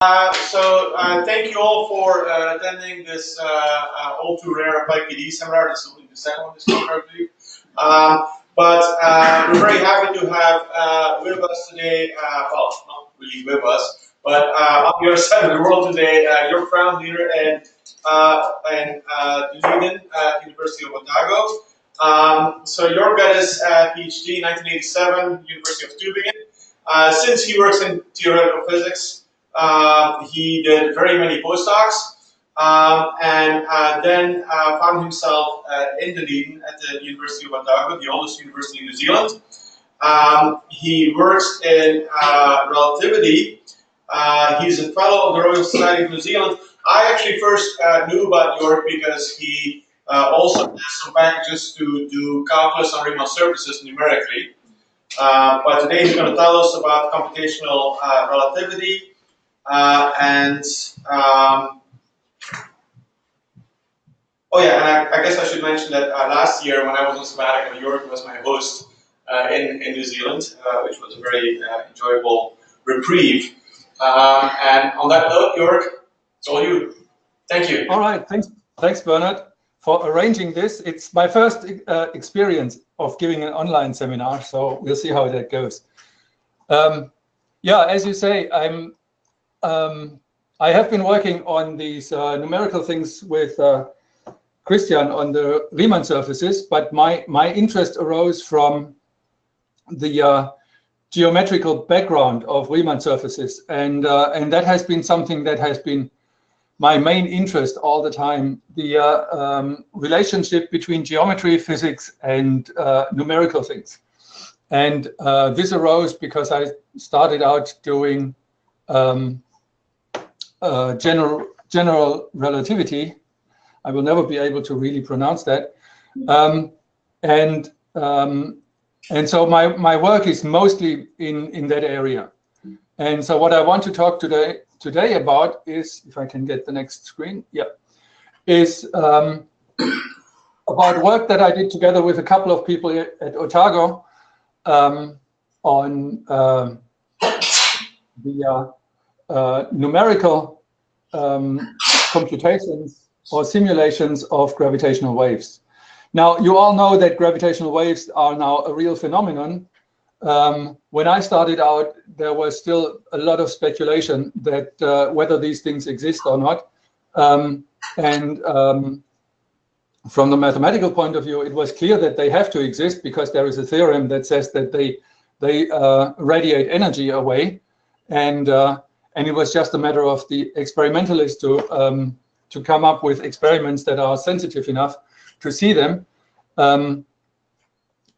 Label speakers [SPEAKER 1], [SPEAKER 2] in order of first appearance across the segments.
[SPEAKER 1] Thank you all for attending this all too rare PyPD seminar. This will be the second one this quarter, I believe. But we're very happy to have with us today, well, not really with us, but on the other side of the world today, Jörg Frauendiener and Dunedin at University of Otago. So Jörg got his PhD in 1987, University of Tübingen. Since he works in theoretical physics, he did very many postdocs, and then found himself in Dunedin at the University of Otago, the oldest university in New Zealand. He works in relativity. He's a fellow of the Royal Society of New Zealand. I actually first knew about Jörg because he also has some packages to do calculus on Riemann surfaces numerically. But today he's going to tell us about computational relativity. Oh yeah, and I guess I should mention that last year when I was on Schematic, Jörg was my host in New Zealand, which was a very enjoyable reprieve. And on that note, Jörg, it's all you. Thank you.
[SPEAKER 2] All right, thanks Bernard for arranging this. It's my first experience of giving an online seminar, so we'll see how that goes. Yeah, as you say, I have been working on these numerical things with Christian on the Riemann surfaces, but my interest arose from the geometrical background of Riemann surfaces, and that has been something that has been my main interest all the time, the relationship between geometry, physics, and numerical things. And this arose because I started out doing general relativity. I will never be able to really pronounce that. And so my work is mostly in that area. And so what I want to talk today about is, if I can get the next screen, yeah, is about work that I did together with a couple of people at Otago on the numerical computations or simulations of gravitational waves. Now, you all know that gravitational waves are now a real phenomenon. When I started out, there was still a lot of speculation that whether these things exist or not. From the mathematical point of view, it was clear that they have to exist because there is a theorem that says that they radiate energy away. And it was just a matter of the experimentalists to come up with experiments that are sensitive enough to see them.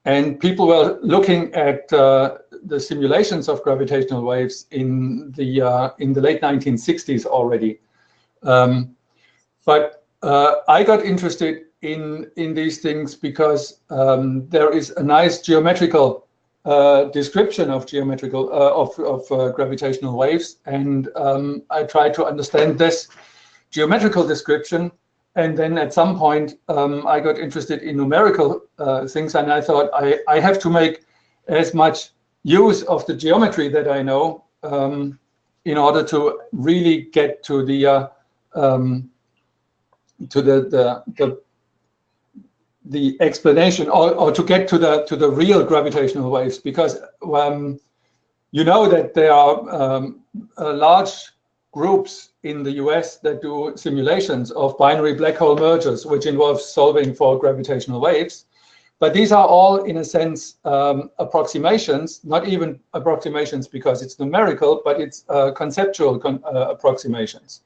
[SPEAKER 2] And people were looking at the simulations of gravitational waves in the late 1960s already. But I got interested in these things because there is a nice geometrical description of gravitational waves, and I tried to understand this geometrical description, and then at some point I got interested in numerical things, and I thought I have to make as much use of the geometry that I know in order to really get to the explanation, or to get to the real gravitational waves, because you know that there are large groups in the US that do simulations of binary black hole mergers, which involves solving for gravitational waves. But these are all, in a sense, approximations, not even approximations because it's numerical, but it's conceptual approximations.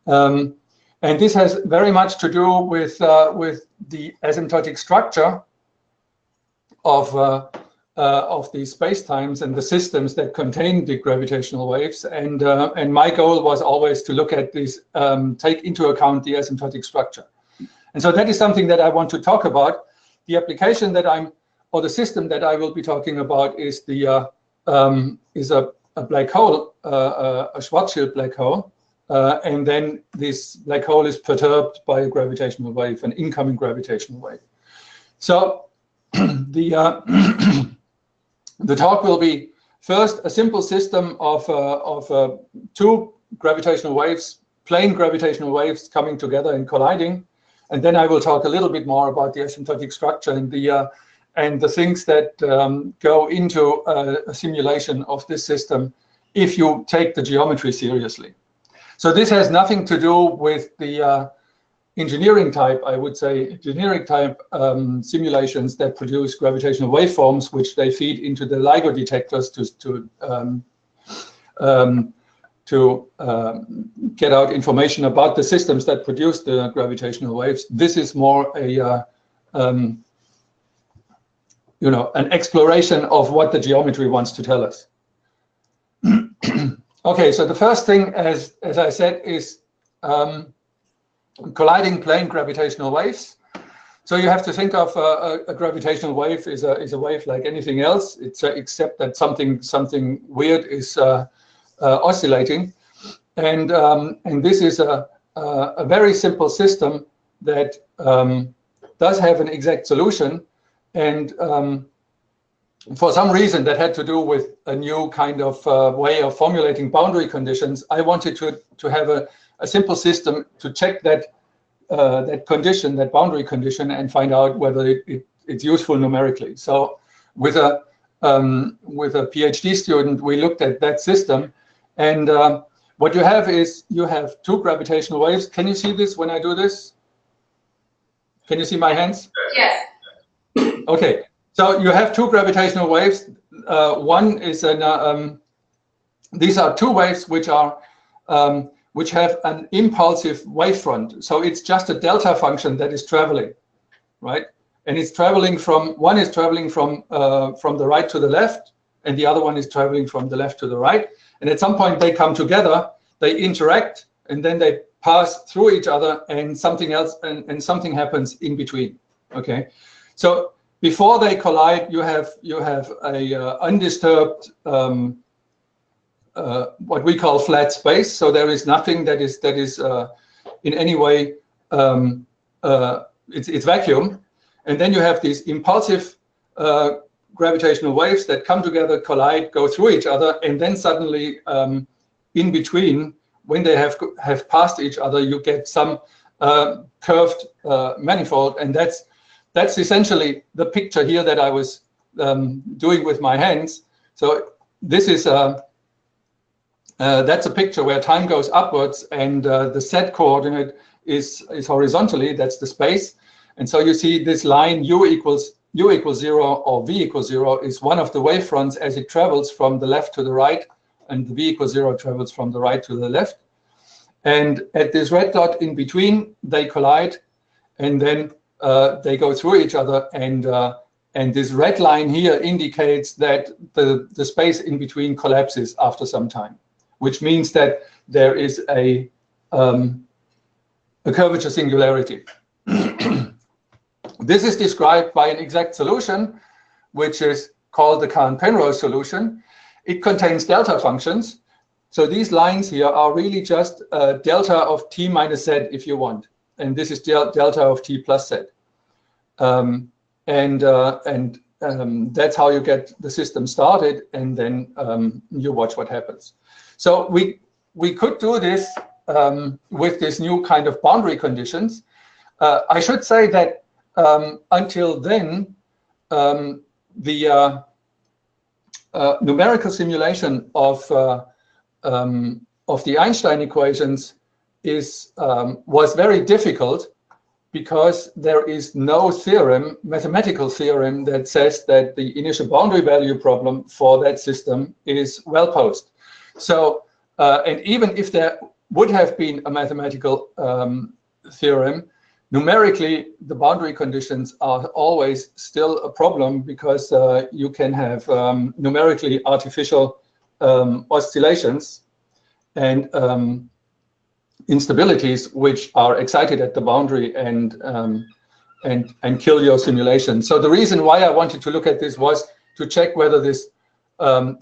[SPEAKER 2] And this has very much to do with the asymptotic structure of these spacetimes and the systems that contain the gravitational waves. And my goal was always to look at this, take into account the asymptotic structure. And so that is something that I want to talk about. The application that or the system that I will be talking about is a black hole, a Schwarzschild black hole. And then this black hole is perturbed by a gravitational wave, an incoming gravitational wave. So the talk will be first a simple system of two gravitational waves, plain gravitational waves coming together and colliding. And then I will talk a little bit more about the asymptotic structure and the things that go into a simulation of this system if you take the geometry seriously. So this has nothing to do with the engineering type, I would say, generic type simulations that produce gravitational waveforms, which they feed into the LIGO detectors to get out information about the systems that produce the gravitational waves. This is more a an exploration of what the geometry wants to tell us. Okay, so the first thing, as I said, is colliding plane gravitational waves. So you have to think of a gravitational wave is a wave like anything else. It's except that something weird is oscillating, and this is a very simple system that does have an exact solution, and for some reason that had to do with a new kind of way of formulating boundary conditions. I wanted to have a simple system to check that condition, that boundary condition, and find out whether it's useful numerically. So with a PhD student, we looked at that system, and what you have is you have two gravitational waves. Can you see this when I do this? Can you see my hands?
[SPEAKER 3] Yes.
[SPEAKER 2] Okay. So you have two gravitational waves. One is these are two waves which are which have an impulsive wavefront. So it's just a delta function that is traveling, right? And it's traveling from, one is traveling from the right to the left, and the other one is traveling from the left to the right. And at some point they come together, they interact, and then they pass through each other, and something else, and something happens in between. Okay, so before they collide, you have a undisturbed what we call flat space. So there is nothing that is in any way it's vacuum. And then you have these impulsive gravitational waves that come together, collide, go through each other, and then suddenly in between, when they have passed each other, you get some curved manifold, and that's essentially the picture here that I was doing with my hands. So this is that's a picture where time goes upwards, and the z coordinate is horizontally. That's the space, and so you see this line u equals 0 or v equals 0 is one of the wavefronts as it travels from the left to the right, and the v equals 0 travels from the right to the left. And at this red dot in between, they collide, and then they go through each other, and this red line here indicates that the space in between collapses after some time, which means that there is a curvature singularity. This is described by an exact solution, which is called the Penrose solution. It contains delta functions. So these lines here are really just delta of t minus z, if you want. And this is delta of t plus z. That's how you get the system started, and then you watch what happens. So we could do this with this new kind of boundary conditions. I should say that until then, the numerical simulation of the Einstein equations was very difficult, because there is no theorem, mathematical theorem, that says that the initial boundary value problem for that system is well posed. So, and even if there would have been a mathematical theorem, numerically, the boundary conditions are always still a problem, because you can have numerically artificial oscillations and instabilities which are excited at the boundary and kill your simulation. So the reason why I wanted to look at this was to check whether this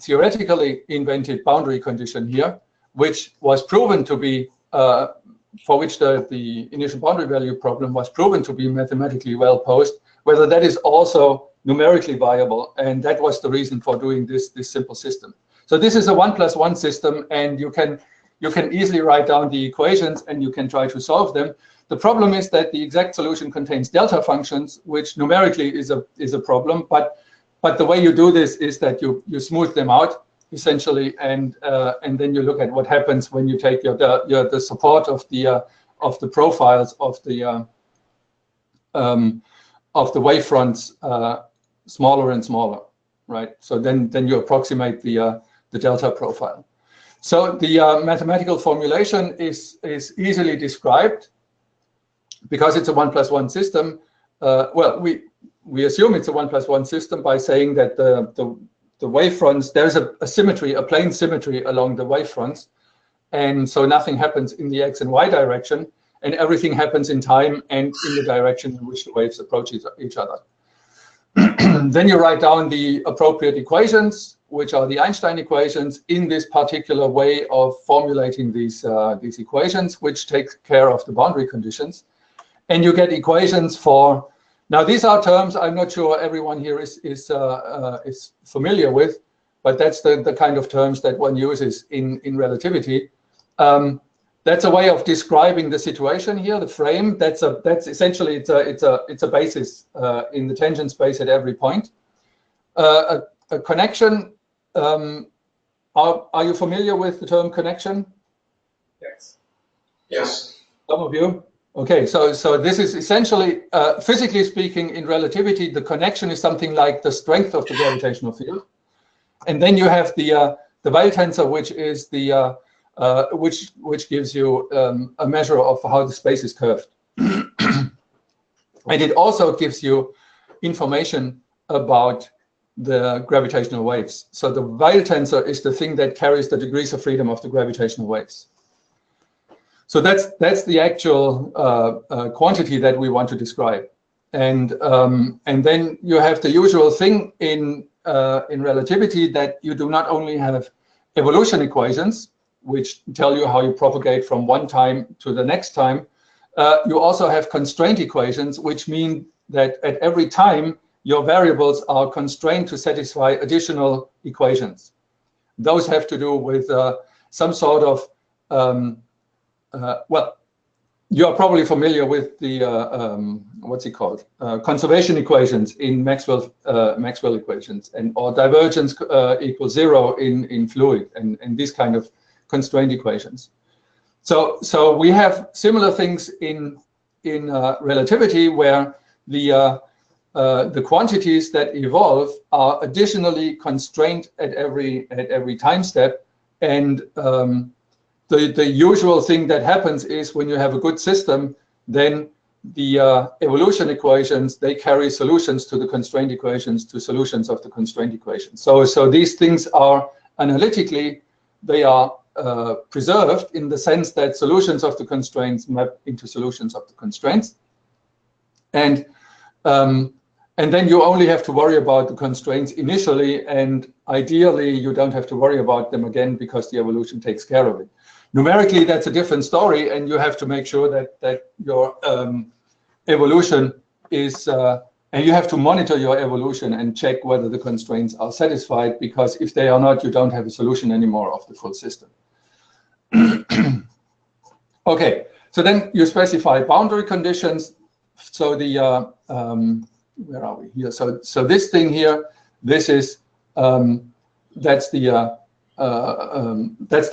[SPEAKER 2] theoretically invented boundary condition here, which was proven to be for which the initial boundary value problem was proven to be mathematically well posed, whether that is also numerically viable. And that was the reason for doing this simple system. So this is a 1+1 system, and you can you can easily write down the equations and you can try to solve them. The problem is that the exact solution contains delta functions, which numerically is a problem. But the way you do this is that you smooth them out essentially, and then you look at what happens when you take the support of the profiles of the wavefronts smaller and smaller, right? So then you approximate the delta profile. So the mathematical formulation is easily described because it's a 1 + 1 system. Well, we assume it's a 1 + 1 system by saying that the wavefronts, there's a symmetry, a plane symmetry along the wavefronts, and so nothing happens in the x and y direction, and everything happens in time and in the direction in which the waves approach each other. Then you write down the appropriate equations, which are the Einstein equations, in this particular way of formulating these equations, which take care of the boundary conditions. And you get equations for, now these are terms I'm not sure everyone here is familiar with, but that's the kind of terms that one uses in relativity. That's a way of describing the situation here, the frame. That's essentially it's a basis in the tangent space at every point. A connection. Are you familiar with the term connection?
[SPEAKER 1] Yes. Yes.
[SPEAKER 2] Some of you. Okay. So this is essentially, physically speaking, in relativity, the connection is something like the strength of the gravitational field, and then you have the Weil tensor, which is the which gives you a measure of how the space is curved. And it also gives you information about the gravitational waves. So the Weil tensor is the thing that carries the degrees of freedom of the gravitational waves. So that's the actual quantity that we want to describe. And then you have the usual thing in relativity, that you do not only have evolution equations, which tell you how you propagate from one time to the next time. You also have constraint equations, which mean that at every time, your variables are constrained to satisfy additional equations. Those have to do with some sort of, well, you are probably familiar with the, what's it called? Conservation equations in Maxwell equations, or divergence equals 0 in fluid, and these kind of constraint equations. So we have similar things in relativity, where the quantities that evolve are additionally constrained at every time step, and the usual thing that happens is when you have a good system, then the evolution equations, they carry solutions to the constraint equations to solutions of the constraint equations. So these things are analytically, they are preserved in the sense that solutions of the constraints map into solutions of the constraints. And then you only have to worry about the constraints initially, and ideally you don't have to worry about them again because the evolution takes care of it. Numerically, that's a different story, and you have to make sure that your evolution is, and you have to monitor your evolution and check whether the constraints are satisfied, because if they are not, you don't have a solution anymore of the full system. Okay, so then you specify boundary conditions. So the where are we here? So this thing here, this is that's the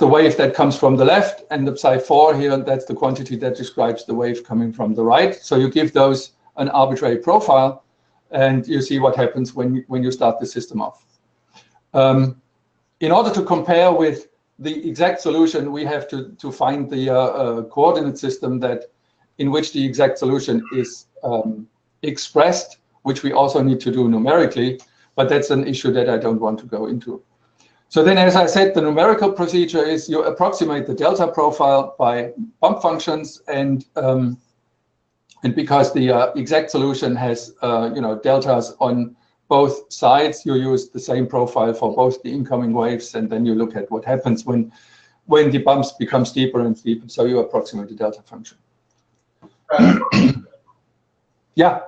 [SPEAKER 2] wave that comes from the left, and the psi 4 here, that's the quantity that describes the wave coming from the right. So you give those an arbitrary profile, and you see what happens when you start the system off. In order to compare with the exact solution, we have to find the coordinate system in which the exact solution is expressed, which we also need to do numerically, but that's an issue that I don't want to go into. So then, as I said, the numerical procedure is you approximate the delta profile by bump functions, and because the exact solution has deltas on both sides, you use the same profile for both the incoming waves, and then you look at what happens when the bumps become steeper and steeper. So you approximate the delta function. Yeah.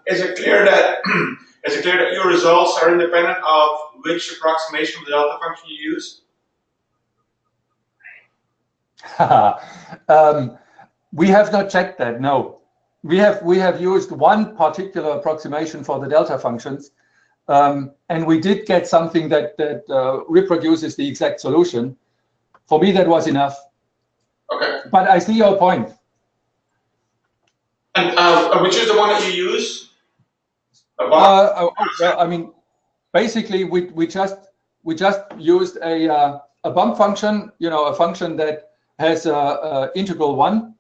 [SPEAKER 1] Is it clear that your results are independent of which approximation of the delta function you use?
[SPEAKER 2] We have not checked that. No, we have used one particular approximation for the delta functions, and we did get something that reproduces the exact solution. For me, that was enough.
[SPEAKER 1] Okay.
[SPEAKER 2] But I see your point.
[SPEAKER 1] And which is the one that you use?
[SPEAKER 2] Well, I mean, basically, we just used a bump function, you know, a function that has integral 1,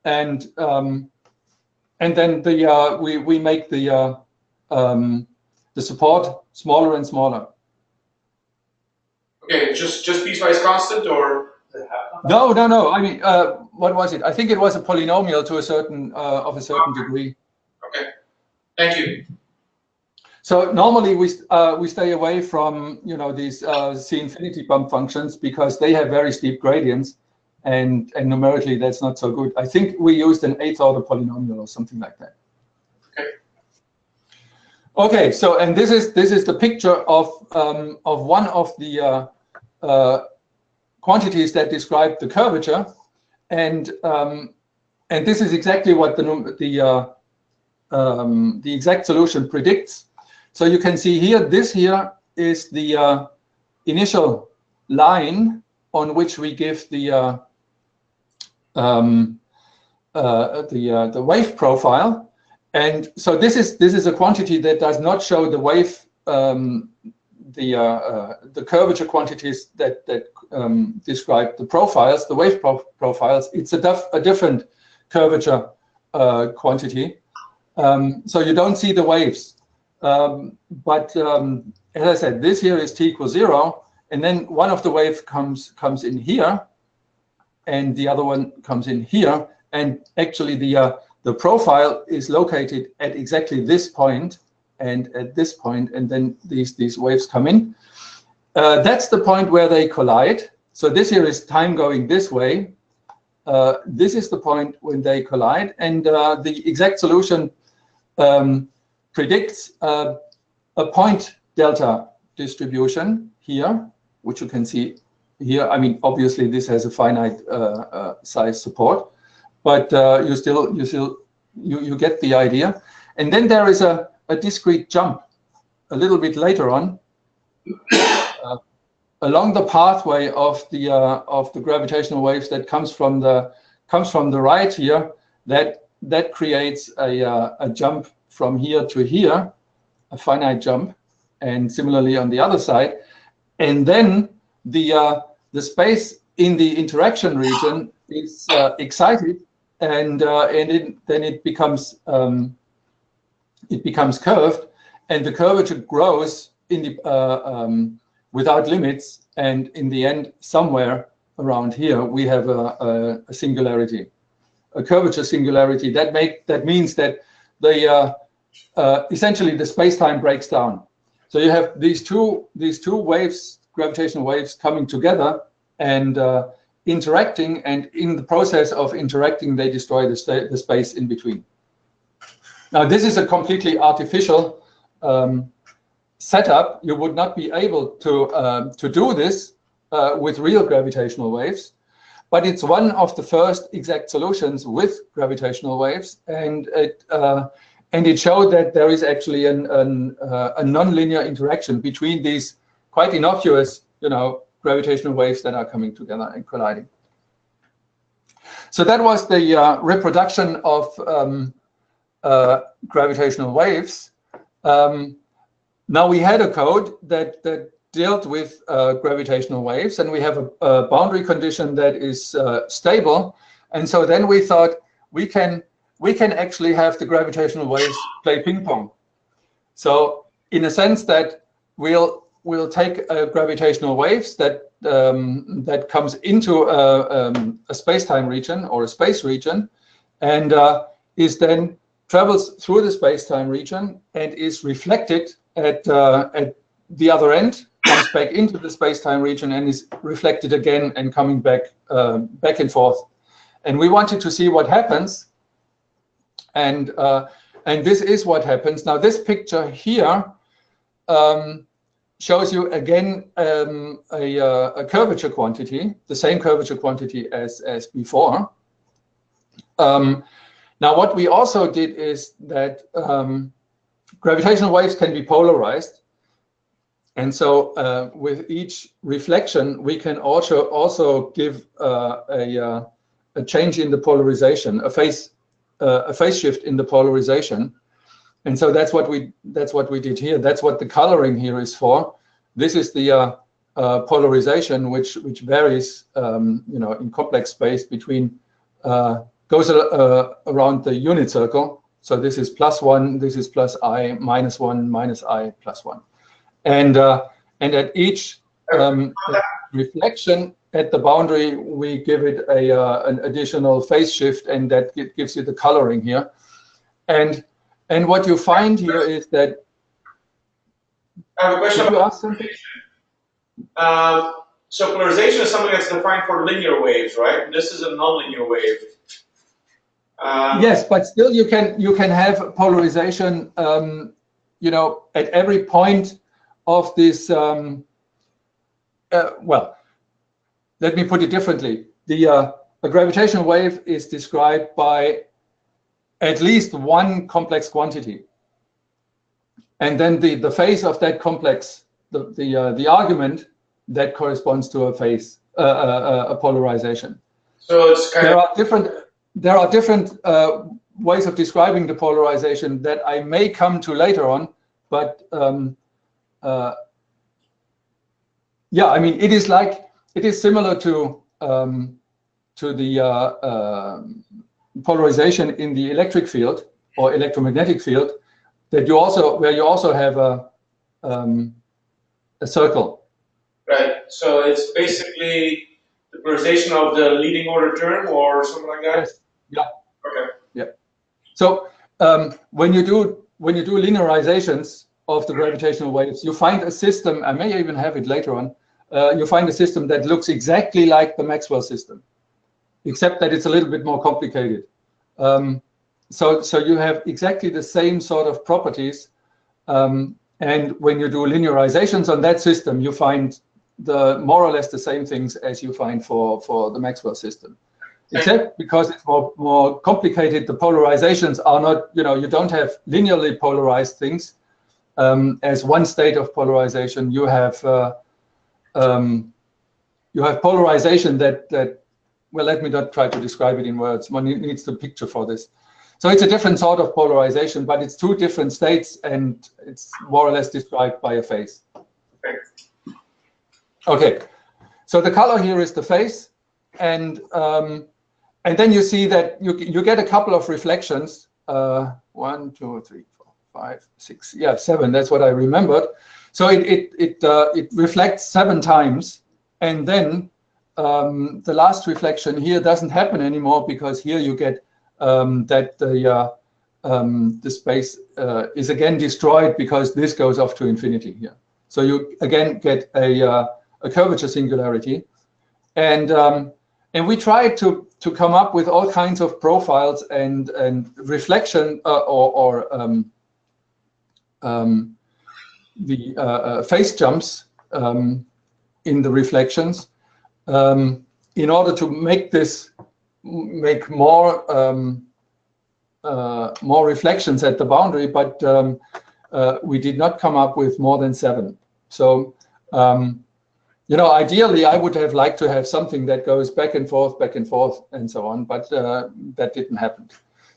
[SPEAKER 2] and then we make the support smaller and smaller.
[SPEAKER 1] Okay, just piecewise constant, or?
[SPEAKER 2] No. I mean, what was it? I think it was a polynomial to a certain of a certain degree.
[SPEAKER 1] Okay, thank you.
[SPEAKER 2] So normally we stay away from, you know, these C infinity bump functions because they have very steep gradients, and numerically that's not so good. I think we used an 8th order polynomial or something like that.
[SPEAKER 1] Okay.
[SPEAKER 2] Okay. So, and this is the picture of one of the quantities that describe the curvature, and this is exactly what the exact solution predicts. So you can see here, this here is the initial line on which we give the wave profile, and so this is a quantity that does not show the wave, the curvature quantities that describe the profiles, the wave profiles. It's a different curvature quantity, so you don't see the waves. But as I said, this here is t equals 0, and then one of the waves comes in here, and the other one comes in here, and actually the profile is located at exactly this point and at this point, and then these waves come in. That's the point where they collide. So this here is time going this way. This is the point when they collide, and the exact solution predicts a point delta distribution here, which you can see here. I mean, obviously this has a finite size support, but you get the idea. And then there is a discrete jump a little bit later on along the pathway of the gravitational waves that comes from the right here. That creates a jump from here to here, a finite jump, and similarly on the other side. And then the space in the interaction region is excited, and then it becomes curved, and the curvature grows in the without limits, and in the end, somewhere around here, we have a singularity, a curvature singularity. That means that the essentially the space-time breaks down. So you have these two waves, gravitational waves, coming together and interacting, and in the process of interacting, they destroy the space in between. Now, this is a completely artificial setup. You would not be able to do this with real gravitational waves, but it's one of the first exact solutions with gravitational waves, and it showed that there is actually a nonlinear interaction between these quite innocuous, you know, gravitational waves that are coming together and colliding. So that was the reproduction of gravitational waves. Now we had a code that dealt with gravitational waves, and we have a boundary condition that is stable. And so then we thought we can actually have the gravitational waves play ping pong. So in a sense that we'll take gravitational waves that comes into a space-time region or a space region, and is then travels through the space-time region and is reflected at the other end, comes back into the space-time region and is reflected again and coming back and forth. And we wanted to see what happens, and this is what happens. Now this picture here shows you again a curvature quantity, the same curvature quantity as before. Now, what we also did is that gravitational waves can be polarized. And so with each reflection, we can also give a change in the polarization, a phase shift in the polarization. And so that's what we did here. That's what the coloring here is for. This is the polarization, which varies, in complex space between goes around the unit circle. So this is +1, this is +I, -1, -I, +1, and at each reflection at the boundary, we give it an additional phase shift, and that gives you the coloring here. And what you find here is that.
[SPEAKER 1] I have a question.
[SPEAKER 2] Did you ask something?
[SPEAKER 1] So polarization is something that's defined for linear waves, right? This is a nonlinear wave.
[SPEAKER 2] Yes, but still you can have polarization, at every point of this. Well, let me put it differently. A gravitational wave is described by at least one complex quantity, and then the phase of that complex, the argument that corresponds to a phase, a polarization.
[SPEAKER 1] So it's kind
[SPEAKER 2] there are different ways of describing the polarization that I may come to later on, but yeah, I mean, it is similar to the polarization in the electric field or electromagnetic field, that where you also have a circle.
[SPEAKER 1] Right. So it's basically the polarization of the leading order term or something like that.
[SPEAKER 2] Yes. Yeah.
[SPEAKER 1] Okay.
[SPEAKER 2] Yeah. So when you do linearizations of the gravitational waves, you find a system. I may even have it later on. You find a system that looks exactly like the Maxwell system, except that it's a little bit more complicated. So you have exactly the same sort of properties, and when you do linearizations on that system, you find more or less the same things as you find for the Maxwell system, except because it's more complicated. The polarizations are not, you don't have linearly polarized things as one state of polarization. You have polarization that well, let me not try to describe it in words. One needs the picture for this. So it's a different sort of polarization, but it's two different states, and it's more or less described by a phase. Okay, so the color here is the phase, and then you see that you get a couple of reflections. 1, 2, 3, 4, 5, 6, yeah, 7. That's what I remembered. So it reflects 7 times, and then the last reflection here doesn't happen anymore, because here you get that the space is again destroyed, because this goes off to infinity here. So you again get a curvature singularity, and we tried to come up with all kinds of profiles and reflection or the phase jumps in the reflections in order to make more reflections at the boundary, but we did not come up with more than 7. So ideally I would have liked to have something that goes back and forth and so on, but that didn't happen.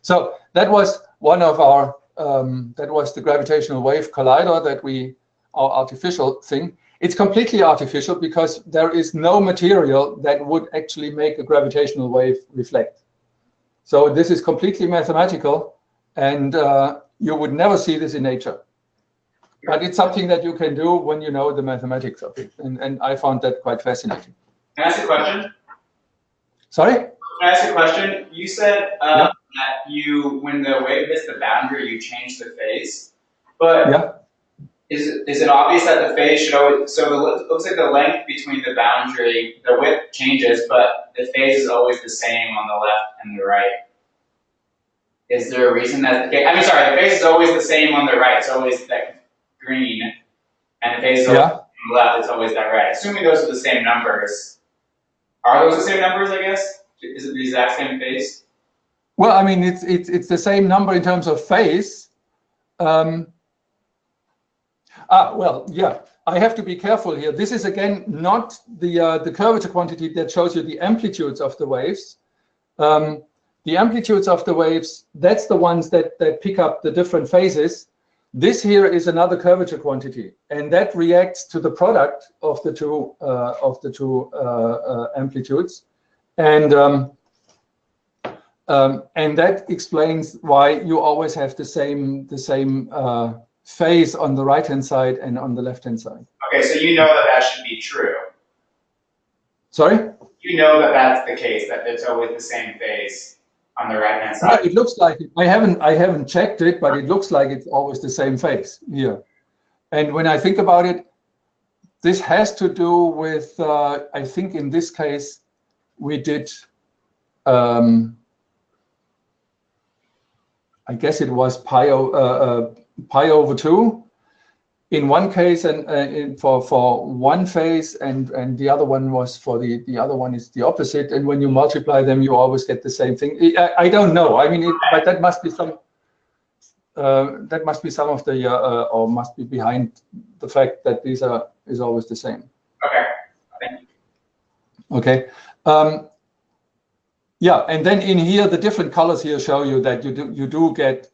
[SPEAKER 2] So that was one of our that was the gravitational wave collider our artificial thing. It's completely artificial, because there is no material that would actually make a gravitational wave reflect. So this is completely mathematical, and you would never see this in nature. But it's something that you can do when you know the mathematics of it, and I found that quite fascinating.
[SPEAKER 1] Can I ask a question?
[SPEAKER 2] Sorry?
[SPEAKER 1] Can I ask a question? You said that when the wave hits the boundary, you change the phase, but
[SPEAKER 2] yeah.
[SPEAKER 1] Is it obvious that the phase should always, so it looks like the length between the boundary, the width changes, but the phase is always the same on the left and the right. Is there a reason that, the phase is always the same on the right, it's always that green,
[SPEAKER 3] and the phase is always on the left, it's always that right. Assuming those are the same numbers, are those the same numbers, I guess? Is it the exact same phase?
[SPEAKER 2] Well, I mean, it's the same number in terms of phase. Well, yeah, I have to be careful here. This is again not the curvature quantity that shows you the amplitudes of the waves. The amplitudes of the waves, that's the ones that pick up the different phases. This here is another curvature quantity, and that reacts to the product of the two amplitudes, and that explains why you always have the same phase on the right-hand side and on the left-hand side.
[SPEAKER 3] Okay, so you know that should be true.
[SPEAKER 2] Sorry?
[SPEAKER 3] You know that that's the case, that it's always the same phase on the right-hand side.
[SPEAKER 2] Yeah, it looks like it. I haven't checked it, but it looks like it's always the same phase here. And when I think about it, this has to do with, I think in this case, we did, I guess it was pi over 2 in one case, and for one phase, and the other one was for the other one is the opposite. And when you multiply them, you always get the same thing. I don't know. I mean, but that must be some of the or must be behind the fact that these is always the same.
[SPEAKER 3] Okay. Thank you.
[SPEAKER 2] Okay. Yeah, and then in here, the different colors here show you that you do get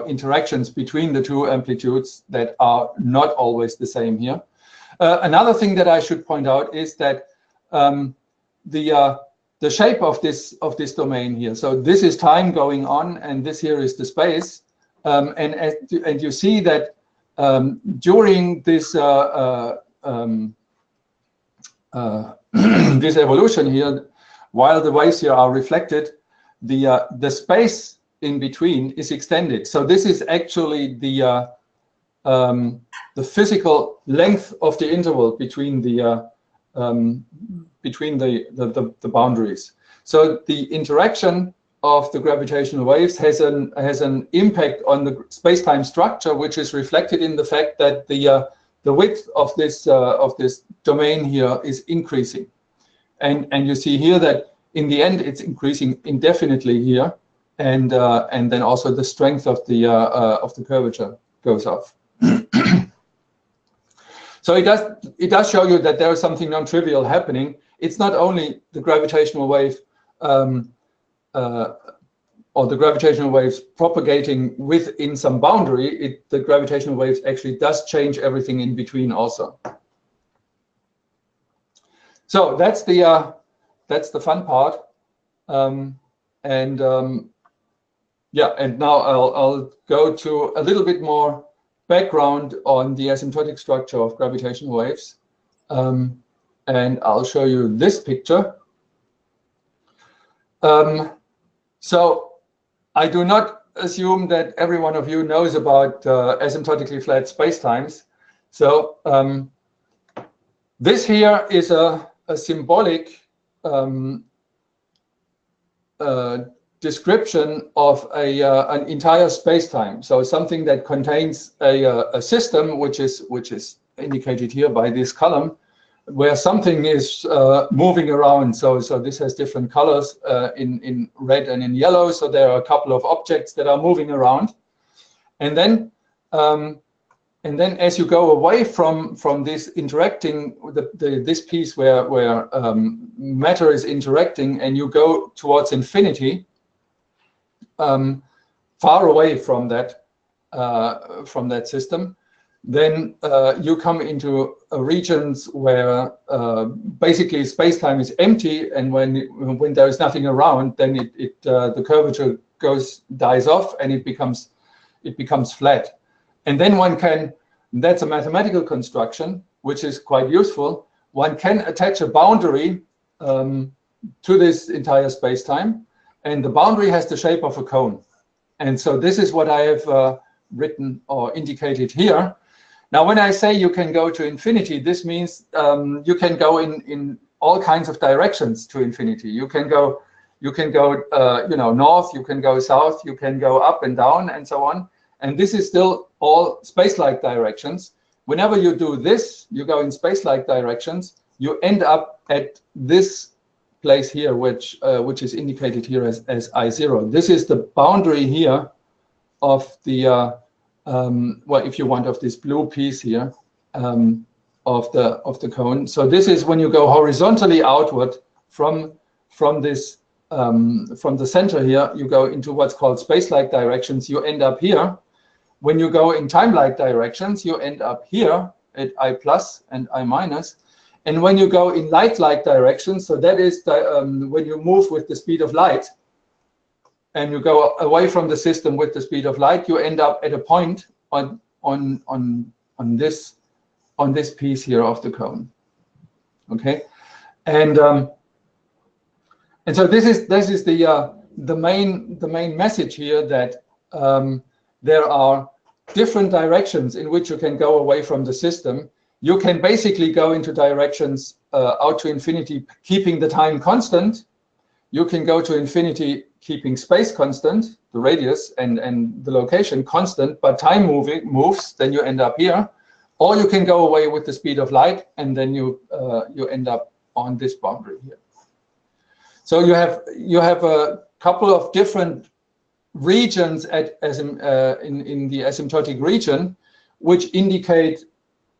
[SPEAKER 2] interactions between the two amplitudes that are not always the same here. Another thing that I should point out is that the shape of this domain here. So this is time going on, and this here is the space, and you see that during this this evolution here, while the waves here are reflected, the space in between is extended. So this is actually the physical length of the interval between the boundaries. So the interaction of the gravitational waves has an impact on the space-time structure, which is reflected in the fact that the width of this domain here is increasing. And you see here that in the end it's increasing indefinitely here, and then also the strength of the curvature goes up. So it does show you that there is something non-trivial happening. It's not only the gravitational wave or the gravitational waves propagating within some boundary. The gravitational waves actually does change everything in between also. So that's the fun part, yeah. And now I'll go to a little bit more background on the asymptotic structure of gravitational waves, and I'll show you this picture. So I do not assume that every one of you knows about asymptotically flat spacetimes. So this here is a symbolic description of an entire spacetime. So something that contains a system which is indicated here by this column, where something is moving around. So this has different colors in red and in yellow. So there are a couple of objects that are moving around, and then as you go away from this interacting, this piece where matter is interacting, and you go towards infinity, far away from that system, then you come into regions where basically space-time is empty, and when there is nothing around, then the curvature dies off, and it becomes flat. And then one can, that's a mathematical construction, which is quite useful. One can attach a boundary to this entire space-time, and the boundary has the shape of a cone. And so this is what I have written or indicated here. Now, when I say you can go to infinity, this means you can go in all kinds of directions to infinity. You can go north, you can go south, you can go up and down, and so on. And this is still all space-like directions. whenever you do this, you go in space-like directions, you end up at this place here, which is indicated here as I0. This is the boundary here of the well, if you want, of this blue piece here of the cone. So this is when you go horizontally outward from this from the center here, you go into what's called space-like directions. You end up here. When you go in time-like directions, you end up here at I plus and I minus. And when you go in light-like directions, so that is when you move with the speed of light, and you go away from the system with the speed of light, you end up at a point on this piece here of the cone. Okay, and so this is the main message here, that there are different directions in which you can go away from the system. You can basically go into directions out to infinity, keeping the time constant. You can go to infinity, keeping space constant, the radius and the location constant, but time moves, then you end up here. Or you can go away with the speed of light, and then you end up on this boundary here. So you have a couple of different regions in the asymptotic region, which indicate,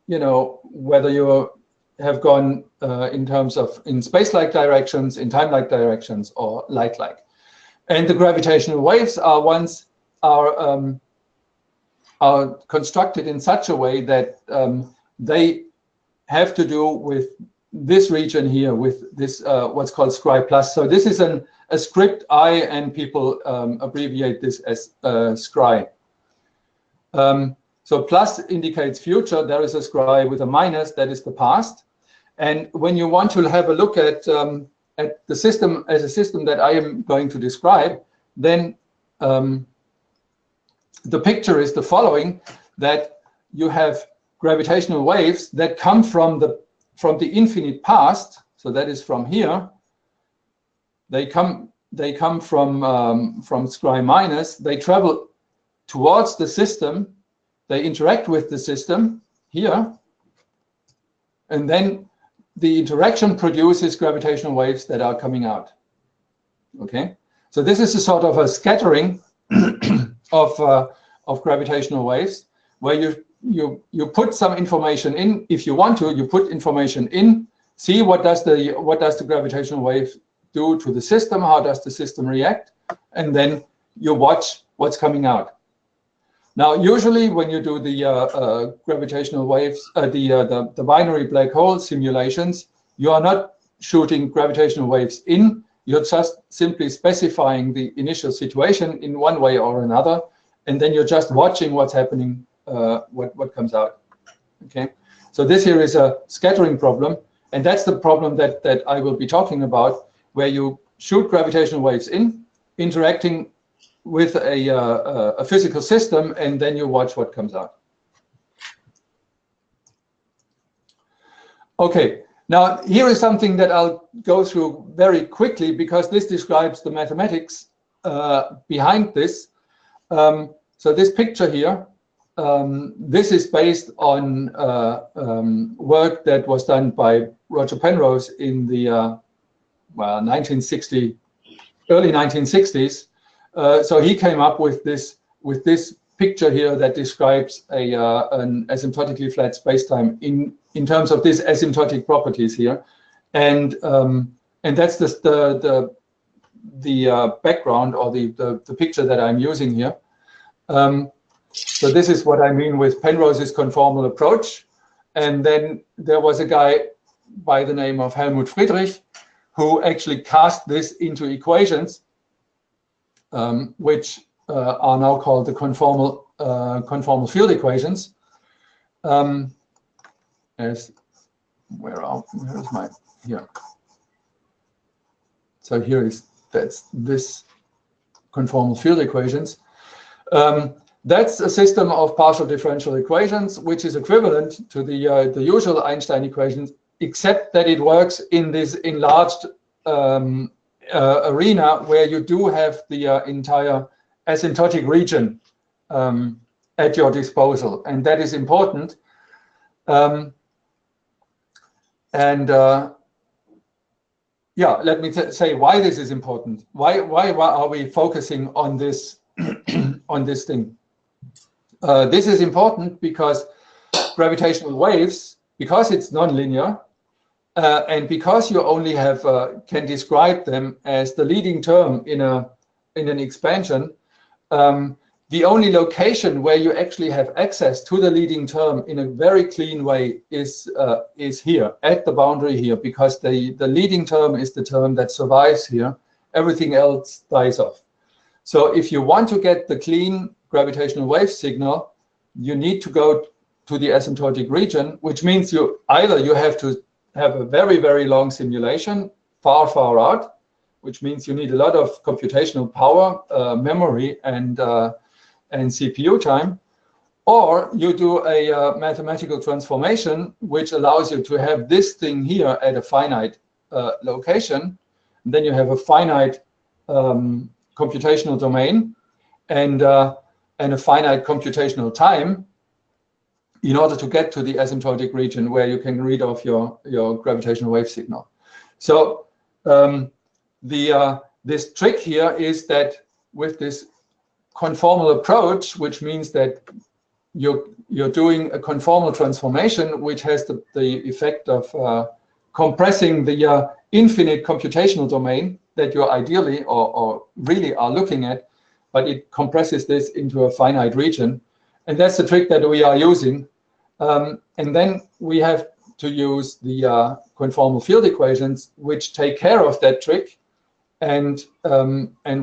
[SPEAKER 2] you know, whether you have gone in terms of in space-like directions, in time-like directions, or light-like. And the gravitational waves are constructed in such a way that they have to do with this region here, with this what's called scry plus. So this is a script I, and people abbreviate this as scry. So plus indicates future. There is a scry with a minus, that is the past. And when you want to have a look at the system as a system that I am going to describe, then the picture is the following: that you have gravitational waves that come from the infinite past. So that is from here. They come from scry minus. They travel towards the system. They interact with the system here, and then the interaction produces gravitational waves that are coming out. Okay, so this is a sort of a scattering of gravitational waves, where you put some information in. If you want to, you put information in, see what does the gravitational wave do to the system, how does the system react, and then you watch what's coming out. Now, usually when you do the gravitational waves, the binary black hole simulations, you are not shooting gravitational waves in. You're just simply specifying the initial situation in one way or another, and then you're just watching what's happening, what comes out. Okay, so this here is a scattering problem, and that's the problem that I will be talking about, where you shoot gravitational waves in, interacting with a physical system, and then you watch what comes out. Okay, now here is something that I'll go through very quickly, because this describes the mathematics behind this. So this picture here, this is based on work that was done by Roger Penrose in the early 1960s. So he came up with this picture here that describes an asymptotically flat spacetime in terms of these asymptotic properties here, and that's the background, or the picture that I'm using here. So this is what I mean with Penrose's conformal approach. And then there was a guy by the name of Helmut Friedrich who actually cast this into equations, which are now called the conformal field equations. Where is my here? So that's this conformal field equations. That's a system of partial differential equations, which is equivalent to the usual Einstein equations, except that it works in this enlarged arena, where you do have the entire asymptotic region at your disposal. And that is important Yeah, let me say why this is important. Why are we focusing on this on this thing? This is important because gravitational waves, because it's nonlinear, and because you only have can describe them as the leading term in an expansion. The only location where you actually have access to the leading term in a very clean way is here at the boundary here, because the leading term is the term that survives here. Everything else dies off. So if you want to get the clean gravitational wave signal, you need to go to the asymptotic region, which means you have to have a very, very long simulation far, far out, which means you need a lot of computational power, memory, and CPU time, or you do a mathematical transformation which allows you to have this thing here at a finite location. And then you have a finite computational domain and a finite computational time in order to get to the asymptotic region where you can read off your gravitational wave signal. So this trick here is that with this conformal approach, which means that you're doing a conformal transformation, which has the effect of compressing the infinite computational domain that you ideally or really are looking at, but it compresses this into a finite region. And that's the trick that we are using. And then we have to use the conformal field equations, which take care of that trick. And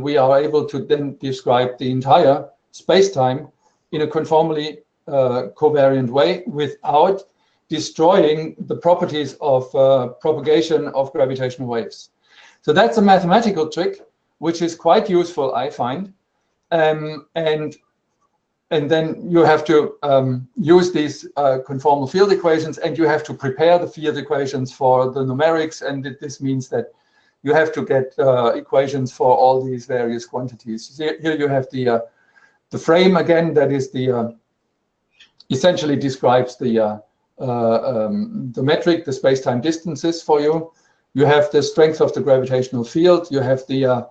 [SPEAKER 2] we are able to then describe the entire space-time in a conformally covariant way without destroying the properties of propagation of gravitational waves. So that's a mathematical trick, which is quite useful, I find. And then you have to use these conformal field equations, and you have to prepare the field equations for the numerics. And this means that you have to get equations for all these various quantities. Here you have the frame again. That is the essentially describes the metric, the space-time distances for you. You have the strength of the gravitational field. You have the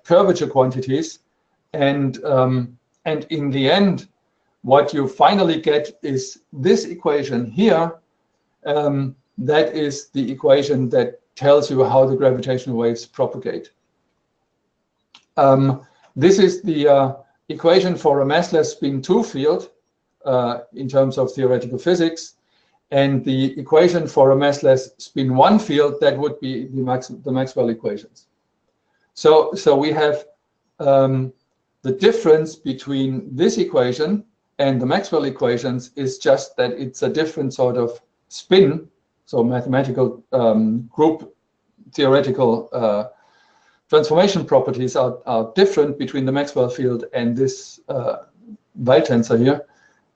[SPEAKER 2] curvature quantities, and in the end, what you finally get is this equation here. That is the equation that tells you how the gravitational waves propagate. This is the equation for a massless spin 2 field in terms of theoretical physics, and the equation for a massless spin 1 field, that would be the Maxwell equations. So we have the difference between this equation and the Maxwell equations is just that it's a different sort of spin. So mathematical group theoretical transformation properties are different between the Maxwell field and this Weil tensor here.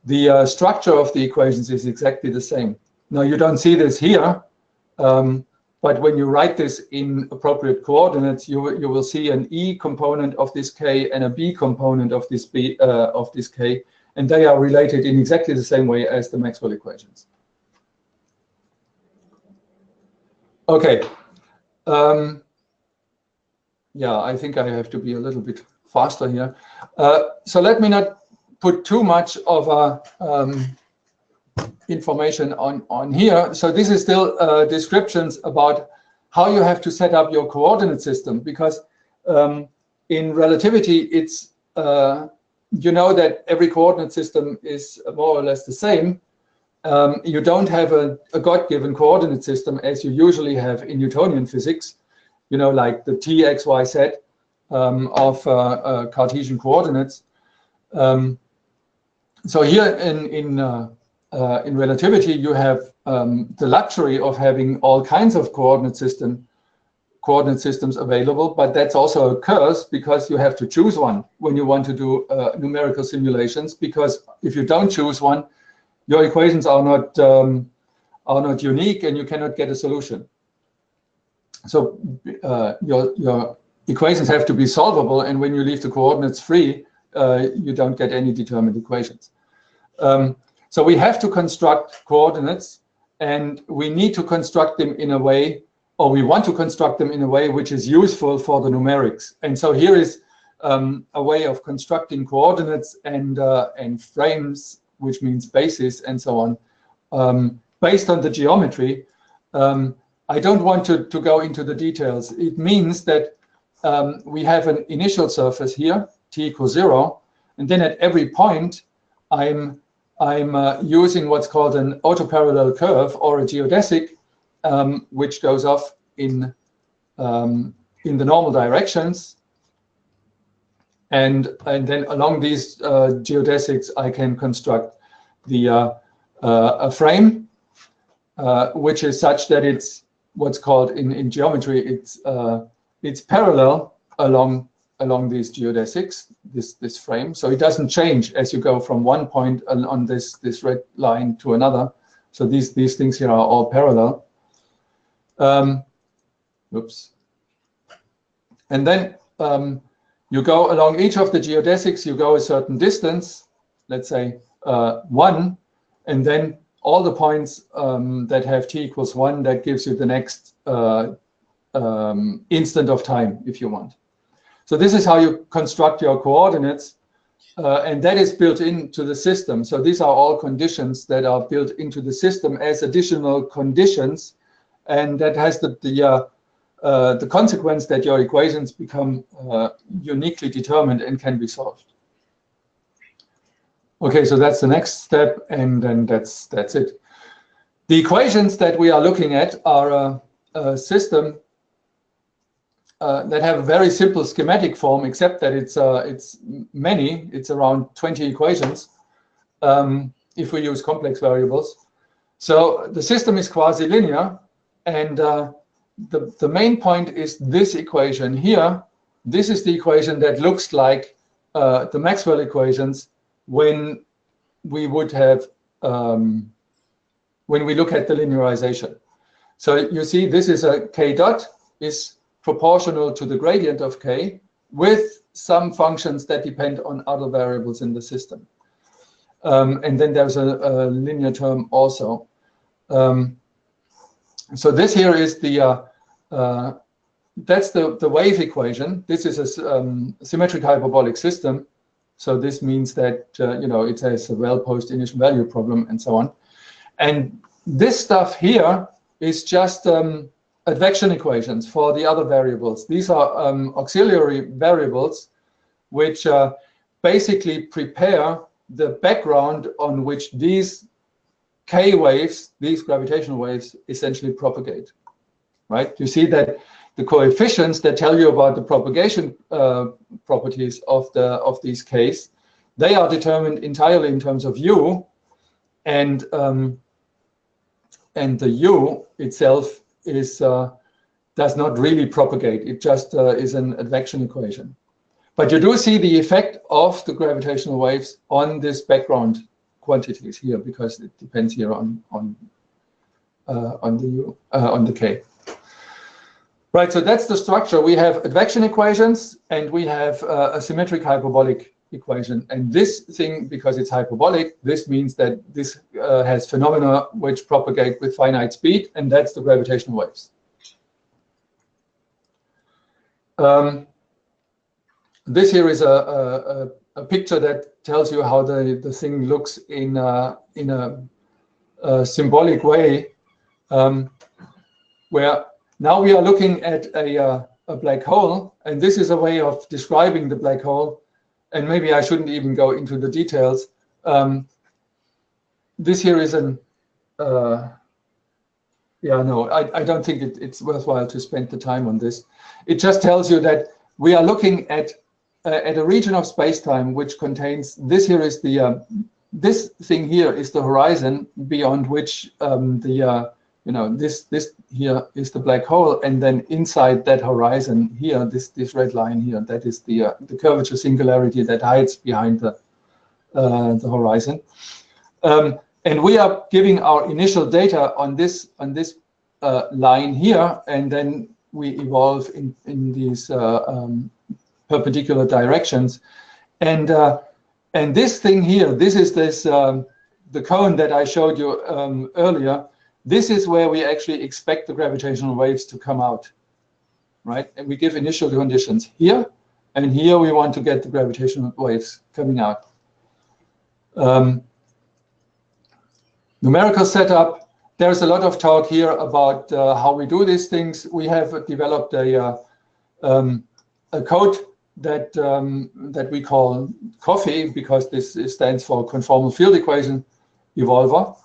[SPEAKER 2] The structure of the equations is exactly the same. Now you don't see this here, but when you write this in appropriate coordinates, you will see an E component of this K and a B component of this K, and they are related in exactly the same way as the Maxwell equations. Okay. Yeah, I think I have to be a little bit faster here. So let me not put too much of information on here. So this is still descriptions about how you have to set up your coordinate system, because in relativity, it's you know that every coordinate system is more or less the same. You don't have a God-given coordinate system as you usually have in Newtonian physics, you know, like the T, X, Y, Z of Cartesian coordinates. So here in relativity, you have the luxury of having all kinds of coordinate systems available, but that's also a curse, because you have to choose one when you want to do numerical simulations, because if you don't choose one, your equations are not unique and you cannot get a solution. So your equations have to be solvable, and when you leave the coordinates free, you don't get any determined equations. So we have to construct coordinates, and we need to construct them in a way, or we want to construct them in a way which is useful for the numerics. And so here is a way of constructing coordinates and frames, which means bases and so on, based on the geometry. I don't want to go into the details. It means that we have an initial surface here, t equals 0, and then at every point I'm using what's called an autoparallel curve or a geodesic, which goes off in the normal directions, and then along these geodesics I can construct the a frame which is such that it's what's called in geometry, it's parallel along these geodesics, this frame. So it doesn't change as you go from one point on this red line to another. So these things here are all parallel. Oops. And then you go along each of the geodesics, you go a certain distance, let's say 1, and then all the points that have t equals 1, that gives you the next instant of time, if you want. So this is how you construct your coordinates, and that is built into the system. So these are all conditions that are built into the system as additional conditions, and that has the consequence that your equations become uniquely determined and can be solved. Okay, so that's the next step, and then that's it. The equations that we are looking at are a system that have a very simple schematic form, except that it's many. It's around 20 equations if we use complex variables. So the system is quasi-linear, and the main point is this equation here. This is the equation that looks like the Maxwell equations when we would have when we look at the linearization. So you see, this is a k dot is proportional to the gradient of k with some functions that depend on other variables in the system. And then there's a linear term also. So this here is the that's the wave equation. This is a symmetric hyperbolic system. So this means that you know, it has a well-posed initial value problem and so on. And this stuff here is just advection equations for the other variables. These are auxiliary variables which basically prepare the background on which these k waves, these gravitational waves, essentially propagate. Right? You see that the coefficients that tell you about the propagation properties of these k's, they are determined entirely in terms of u, and the u itself is does not really propagate. It just is an advection equation. But you do see the effect of the gravitational waves on this background quantities here, because it depends here on the k. Right, so that's the structure. We have advection equations, and we have a symmetric hyperbolic equation. And this thing, because it's hyperbolic, this means that this has phenomena which propagate with finite speed, and that's the gravitational waves. This here is a picture that tells you how the thing looks in a symbolic way, where now we are looking at a black hole, and this is a way of describing the black hole, and maybe I shouldn't even go into the details. This here is an, yeah, no, I don't think it's worthwhile to spend the time on this. It just tells you that we are looking at a region of space-time which contains, this here is the, this thing here is the horizon beyond which you know, this here is the black hole, and then inside that horizon here, this red line here, that is the curvature singularity that hides behind the horizon. And we are giving our initial data on this line here, and then we evolve in these perpendicular directions. And this thing here, this is the cone that I showed you earlier, this is where we actually expect the gravitational waves to come out, right? And we give initial conditions here, and here we want to get the gravitational waves coming out. Numerical setup. There's a lot of talk here about how we do these things. We have developed a code that that we call COFFEE, because this stands for conformal field equation evolver,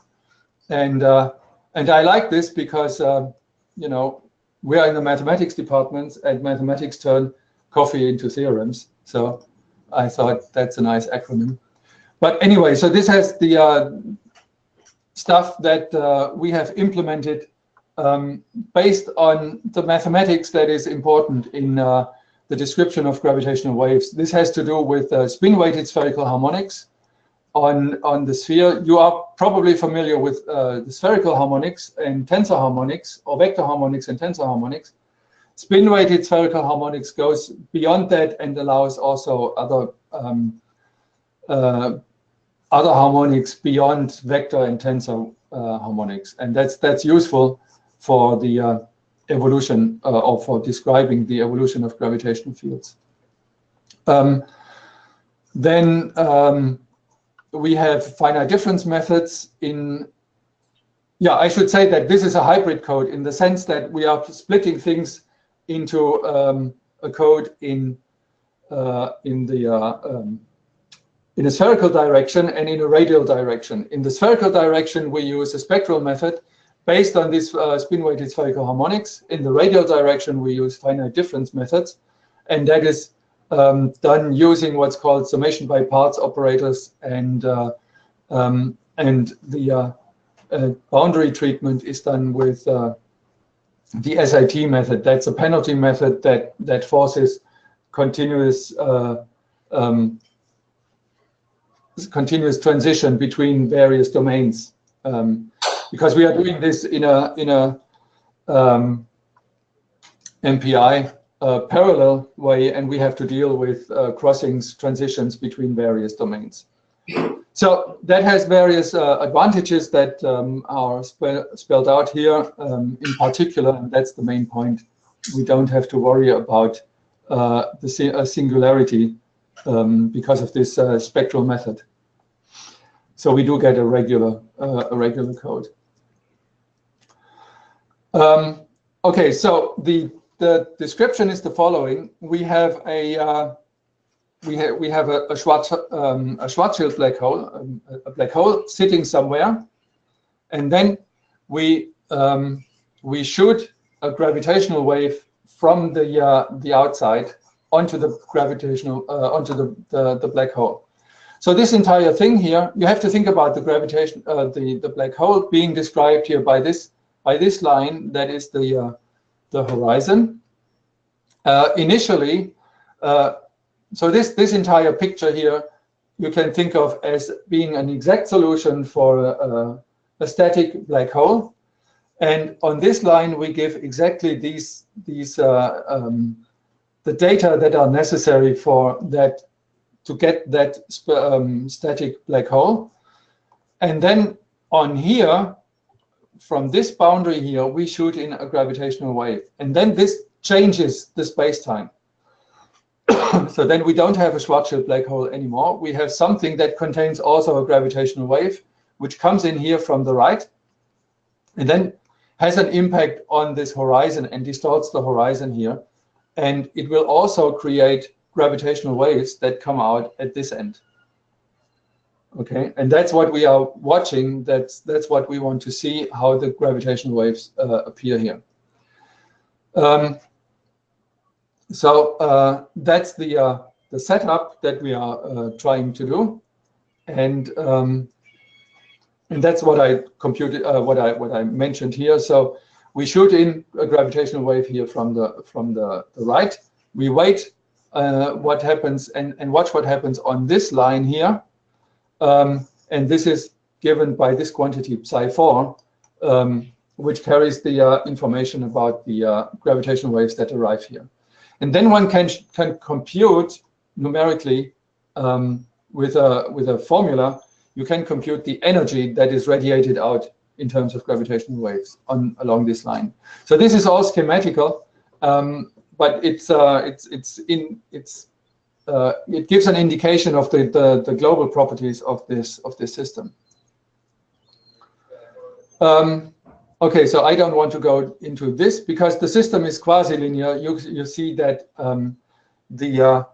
[SPEAKER 2] and I like this because you know, we are in the mathematics department, and mathematics turn coffee into theorems. So I thought that's a nice acronym. But anyway, so this has the stuff that we have implemented based on the mathematics that is important in the description of gravitational waves. This has to do with spin-weighted spherical harmonics on the sphere. You are probably familiar with the spherical harmonics and tensor harmonics, or vector harmonics and tensor harmonics. Spin-weighted spherical harmonics goes beyond that and allows also other harmonics beyond vector and tensor harmonics, and that's useful for the evolution or for describing the evolution of gravitational fields. Then we have finite difference methods in. Yeah, I should say that this is a hybrid code in the sense that we are splitting things into a code in a spherical direction and in a radial direction. In the spherical direction, we use a spectral method based on this spin-weighted spherical harmonics. In the radial direction, we use finite difference methods, and that is done using what's called summation by parts operators, and the boundary treatment is done with the SIT method. That's a penalty method that forces continuous transition between various domains, because we are doing this in a MPI parallel way, and we have to deal with crossings, transitions between various domains. So that has various advantages that are spelled out here. In particular, and that's the main point, we don't have to worry about the singularity because of this spectral method. So we do get a regular code. Okay, so the description is the following: we have a Schwarzschild black hole, a black hole sitting somewhere, and then we shoot a gravitational wave from the outside onto the gravitational onto the black hole. So this entire thing here, you have to think about the gravitation, the black hole being described here by this line that is the horizon. Initially, so this entire picture here, you can think of as being an exact solution for a static black hole, and on this line we give exactly these the data that are necessary for that, to get that static black hole. And then on here, from this boundary here, we shoot in a gravitational wave. And then this changes the space-time. So then we don't have a Schwarzschild black hole anymore. We have something that contains also a gravitational wave, which comes in here from the right, and then has an impact on this horizon and distorts the horizon here. And it will also create gravitational waves that come out at this end. Okay, and that's what we are watching. That's what we want to see, how the gravitational waves appear here. So that's the setup that we are trying to do, and that's what I computed, what I mentioned here. So we shoot in a gravitational wave here from the right. We wait what happens and watch what happens on this line here, and this is given by this quantity psi4, which carries the information about the gravitational waves that arrive here. And then one can compute numerically with a formula you can compute the energy that is radiated out in terms of gravitational waves along this line. So this is all schematical, but it gives an indication of the global properties of this system. Okay, so I don't want to go into this because the system is quasi-linear. You see that the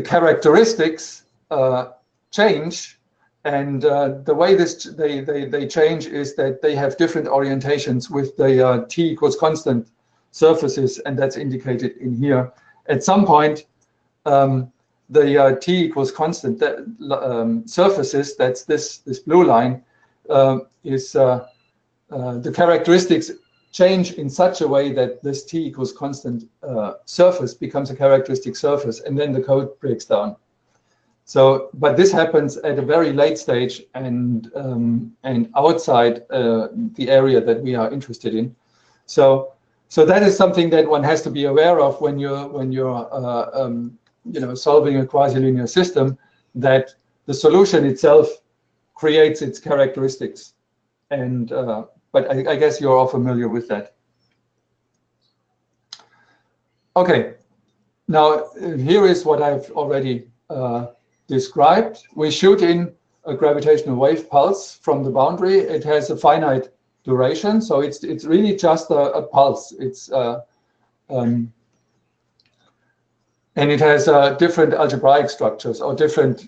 [SPEAKER 2] characteristics change, and the way they change is that they have different orientations with the t equals constant surfaces, and that's indicated in here. At some point, the t equals constant surfaces, that's this blue line, is the characteristics change in such a way that this t equals constant surface becomes a characteristic surface, and then the code breaks down. So, but this happens at a very late stage and outside the area that we are interested in. So that is something that one has to be aware of when you're solving a quasi-linear system, that the solution itself creates its characteristics. And but I guess you're all familiar with that. Okay, now here is what I've already described. We shoot in a gravitational wave pulse from the boundary. It has a finite duration, so it's really just a pulse. It's and it has different algebraic structures or different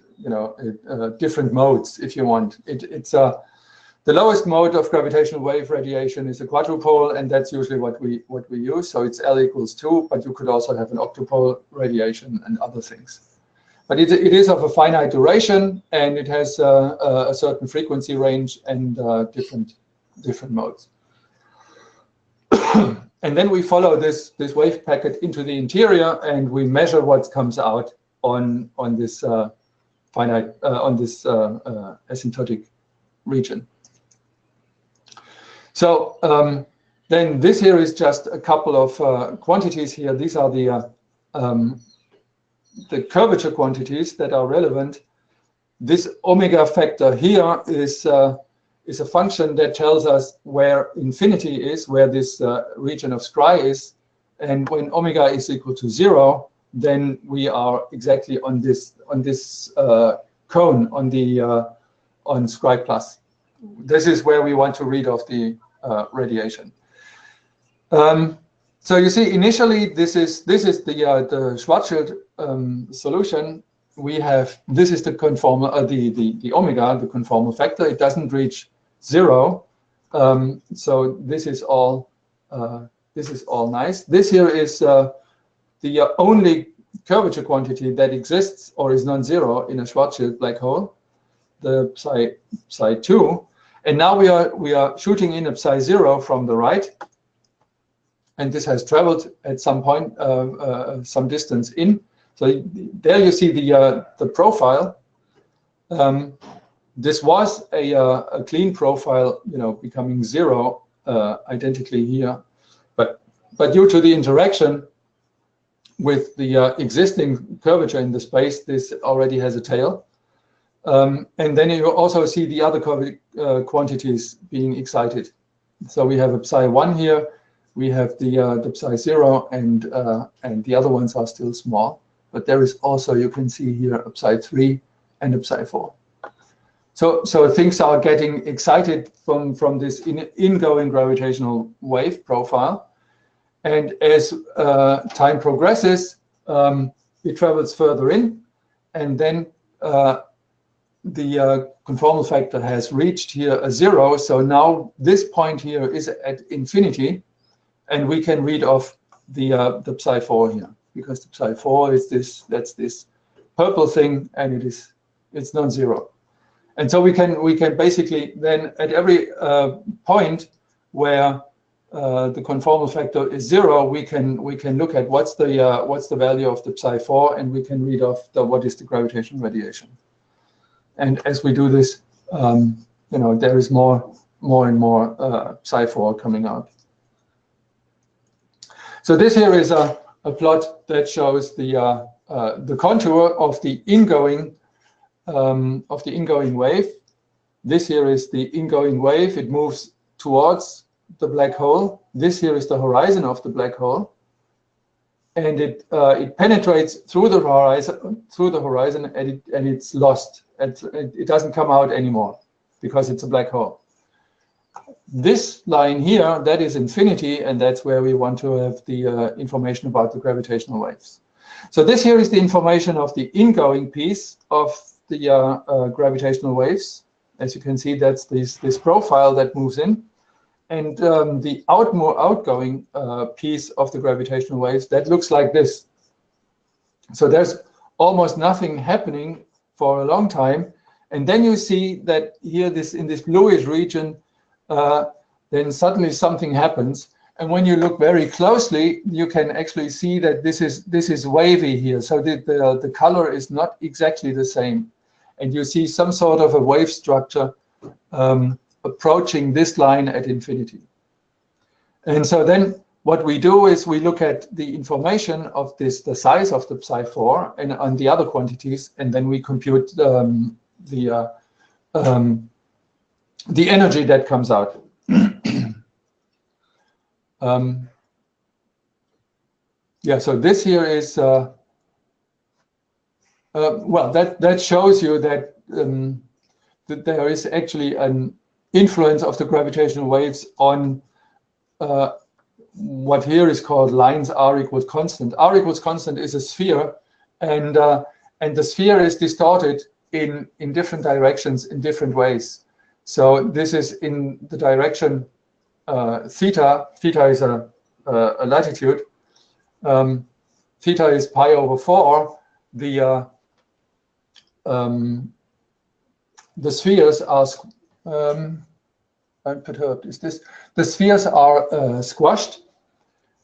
[SPEAKER 2] different modes, if you want. It's the lowest mode of gravitational wave radiation is a quadrupole, and that's usually what we use. So it's L equals 2, but you could also have an octupole radiation and other things. But it is of a finite duration, and it has a certain frequency range and different modes. And then we follow this wave packet into the interior, and we measure what comes out on this asymptotic region. So then this here is just a couple of quantities here. These are the curvature quantities that are relevant. This omega factor here is a function that tells us where infinity is, where this region of Scri is, and when omega is equal to 0, then we are exactly on this cone on Scri plus. This is where we want to read off the radiation. So you see, initially this is the Schwarzschild solution. We have this is the conformal the omega, the conformal factor. It doesn't reach 0, so this is all nice. This here is the only curvature quantity that exists or is non-zero in a Schwarzschild black hole, the psi 2. And now we are shooting in a psi 0 from the right, and this has traveled at some point some distance in. So there you see the profile. This was a clean profile, becoming 0 identically here, but due to the interaction with the existing curvature in the space, this already has a tail. And then you also see the other quantities being excited. So we have a psi 1 here, we have the psi 0, and the other ones are still small. But there is also, you can see here, a psi 3 and a psi 4. So things are getting excited from this ingoing gravitational wave profile. And as time progresses, it travels further in, and then the conformal factor has reached here a 0. So now this point here is at infinity, and we can read off the psi 4 here, because the psi 4 is that's this purple thing, and it's non-zero. And so we can basically then at every point where the conformal factor is 0, we can look at what's the value of the psi 4, and we can read off what is the gravitational radiation. And as we do this, there is more and more psi 4 coming out. So this here is a plot that shows the contour of the ingoing of the ingoing wave. This here is the ingoing wave. It moves towards the black hole. This here is the horizon of the black hole, and it penetrates through the horizon, and it's lost. It doesn't come out anymore because it's a black hole. This line here, that is infinity, and that's where we want to have the information about the gravitational waves. So this here is the information of the ingoing piece of the gravitational waves. As you can see, that's this profile that moves in. And the outgoing piece of the gravitational waves, that looks like this. So there's almost nothing happening for a long time. And then you see that here, in this bluish region, then suddenly something happens. And when you look very closely, you can actually see that this is wavy here. So the color is not exactly the same. And you see some sort of a wave structure approaching this line at infinity. And so then what we do is we look at the information of the size of the psi4 and on the other quantities, and then we compute the energy that comes out. Yeah, so this here is well, that shows you that that there is actually an influence of the gravitational waves on what here is called lines r equals constant. R equals constant is a sphere, and the sphere is distorted in different directions in different ways. So this is in the direction theta. Theta is a latitude. Theta is pi over 4. The spheres are I'm perturbed. Is this the spheres are squashed,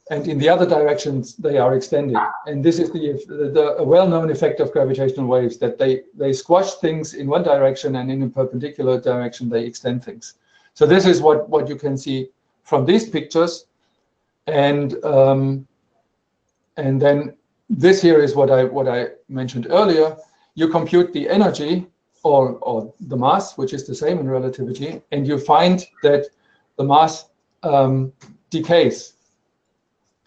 [SPEAKER 2] and in the other directions they are extended. And this is the well-known effect of gravitational waves, that they squash things in one direction, and in a perpendicular direction they extend things. So this is what you can see from these pictures, and then this here is what I mentioned earlier. You compute the energy or the mass, which is the same in relativity, and you find that the mass decays.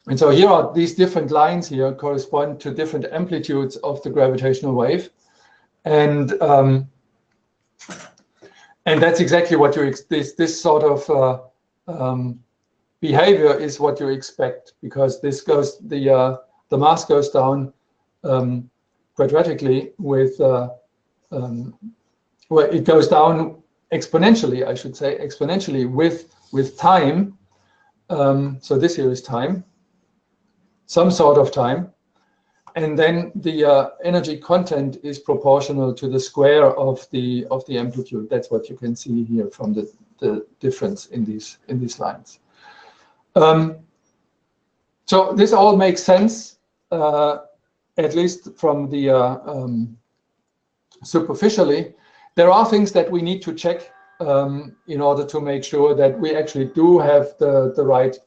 [SPEAKER 2] And so here are these different lines here correspond to different amplitudes of the gravitational wave, and that's exactly what you this sort of behavior is what you expect, because this goes the mass goes down quadratically with well, it goes down exponentially, I should say, exponentially with time. So this here is time, some sort of time, and then the energy content is proportional to the square of the amplitude. That's what you can see here from the difference in these lines. So this all makes sense, at least from the superficially. There are things that we need to check in order to make sure that we actually do have the right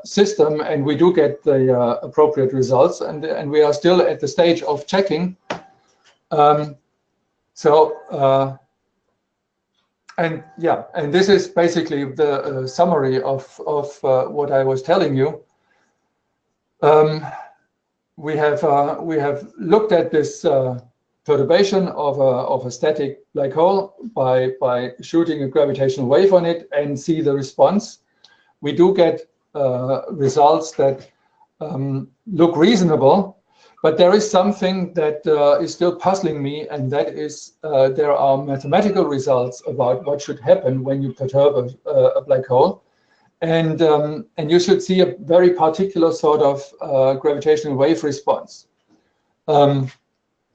[SPEAKER 2] system, and we do get the appropriate results, and we are still at the stage of checking. And yeah, and this is basically the summary of what I was telling you. We have looked at this perturbation of a static black hole by shooting a gravitational wave on it and see the response. We do get results that look reasonable, but there is something that is still puzzling me, and that is there are mathematical results about what should happen when you perturb a black hole. And you should see a very particular sort of gravitational wave response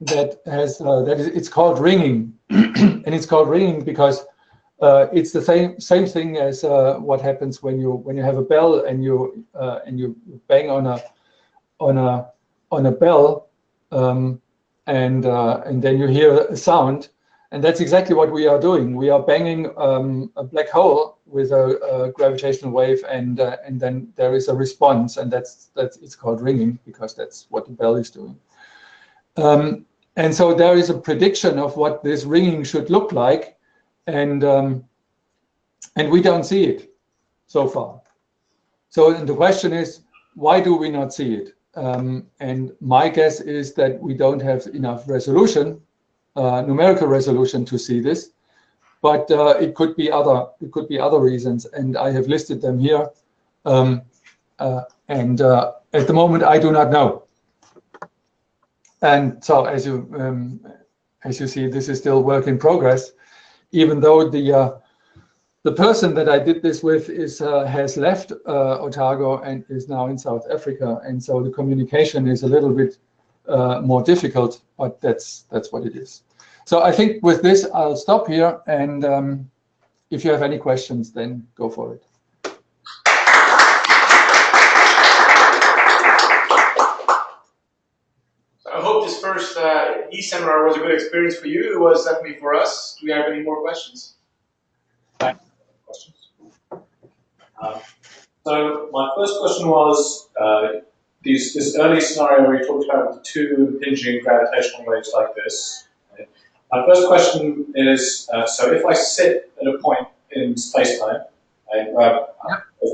[SPEAKER 2] it's called ringing, and it's called ringing because it's the same thing as what happens when you have a bell and you bang on a bell and then you hear a sound. And that's exactly what we are doing. We are banging a black hole with a gravitational wave, and then there is a response, and that's it's called ringing because that's what the bell is doing. And so there is a prediction of what this ringing should look like, and we don't see it so far. So the question is, why do we not see it? And my guess is that we don't have enough resolution, numerical resolution, to see this. But it could be other reasons, and I have listed them here. And at the moment, I do not know. And so, as you see, this is still work in progress. Even though the person that I did this with has left Otago and is now in South Africa, and so the communication is a little bit more difficult. But that's what it is. So I think with this I'll stop here, and if you have any questions, then go for it.
[SPEAKER 1] I hope this first e-seminar was a good experience for you. It was definitely for us. Do we have any more questions?
[SPEAKER 4] So my first question was, this early scenario where you talked about the two impinging gravitational waves like this. Right? My first question is, so if I sit at a point in space-time, right, where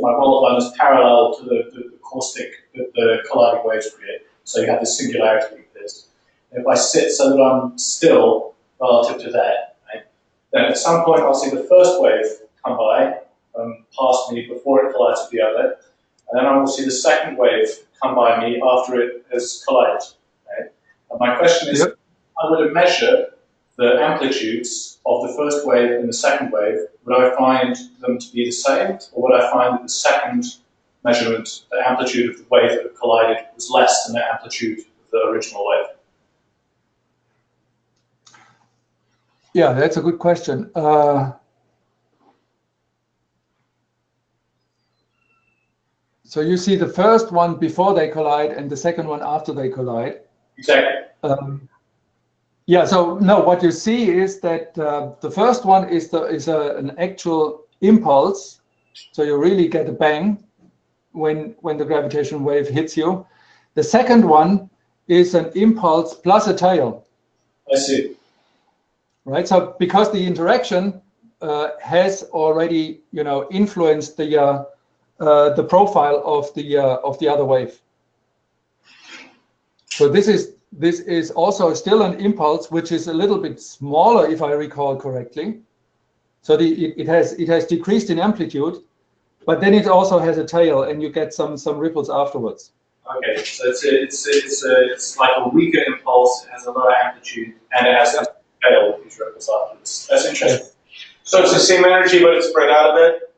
[SPEAKER 4] my roll line is parallel to the caustic that the colliding waves create, so you have this singularity like this. And if I sit so that I'm still relative to that, right, then at some point I'll see the first wave come by, past me before it collides with the other, and then I will see the second wave come by me after it has collided. Right? And my question is, I would measure the amplitudes of the first wave and the second wave. Would I find them to be the same, or would I find that the second measurement, the amplitude of the wave that collided, was less than the amplitude of the original wave?
[SPEAKER 2] Yeah, that's a good question. So you see the first one before they collide and the second one after they collide.
[SPEAKER 4] Exactly.
[SPEAKER 2] Yeah. So no, what you see is that the first one is an actual impulse. So you really get a bang when the gravitational wave hits you. The second one is an impulse plus a tail.
[SPEAKER 4] I see.
[SPEAKER 2] Right. So because the interaction has already, influenced the profile of the other wave. So this is also still an impulse, which is a little bit smaller, if I recall correctly. So it has decreased in amplitude, but then it also has a tail, and you get some ripples afterwards.
[SPEAKER 4] Okay, so it's like a weaker impulse. It has a lower amplitude, and it has a tail with these ripples afterwards. That's interesting.
[SPEAKER 2] Yes.
[SPEAKER 1] So it's the same energy, but it's spread out a bit?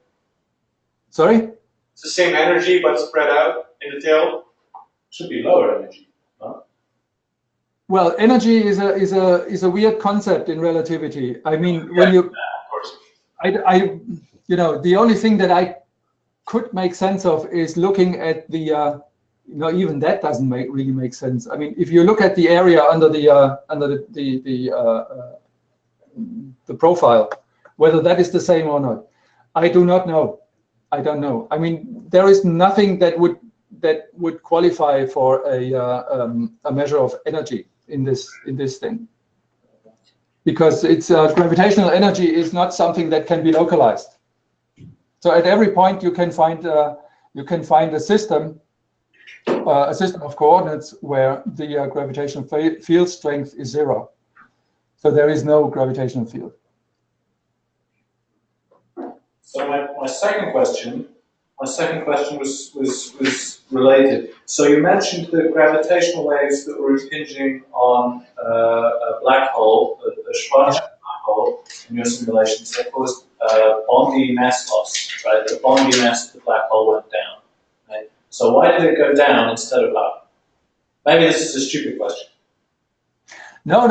[SPEAKER 2] Sorry?
[SPEAKER 1] It's the same energy, but spread out in the tail?
[SPEAKER 4] Should be lower energy, no?
[SPEAKER 2] Well, energy is a weird concept in relativity. I mean, when you,
[SPEAKER 4] of course.
[SPEAKER 2] The only thing that I could make sense of is looking at the, even that doesn't really make sense. I mean, if you look at the area under the profile, whether that is the same or not, I do not know. I don't know. I mean, there is nothing that would qualify for a measure of energy in this thing, because it's gravitational energy is not something that can be localized. So at every point you can find a system of coordinates where the gravitational field strength is 0. So there is no gravitational field.
[SPEAKER 4] So my second question was related. So you mentioned the gravitational waves that were impinging on a black hole, the Schematic black hole in your simulations. They caused Bondi mass loss, right? The Bondi mass of the black hole went down. Right? So why did it go down instead of up? Maybe this is a stupid question.
[SPEAKER 2] No.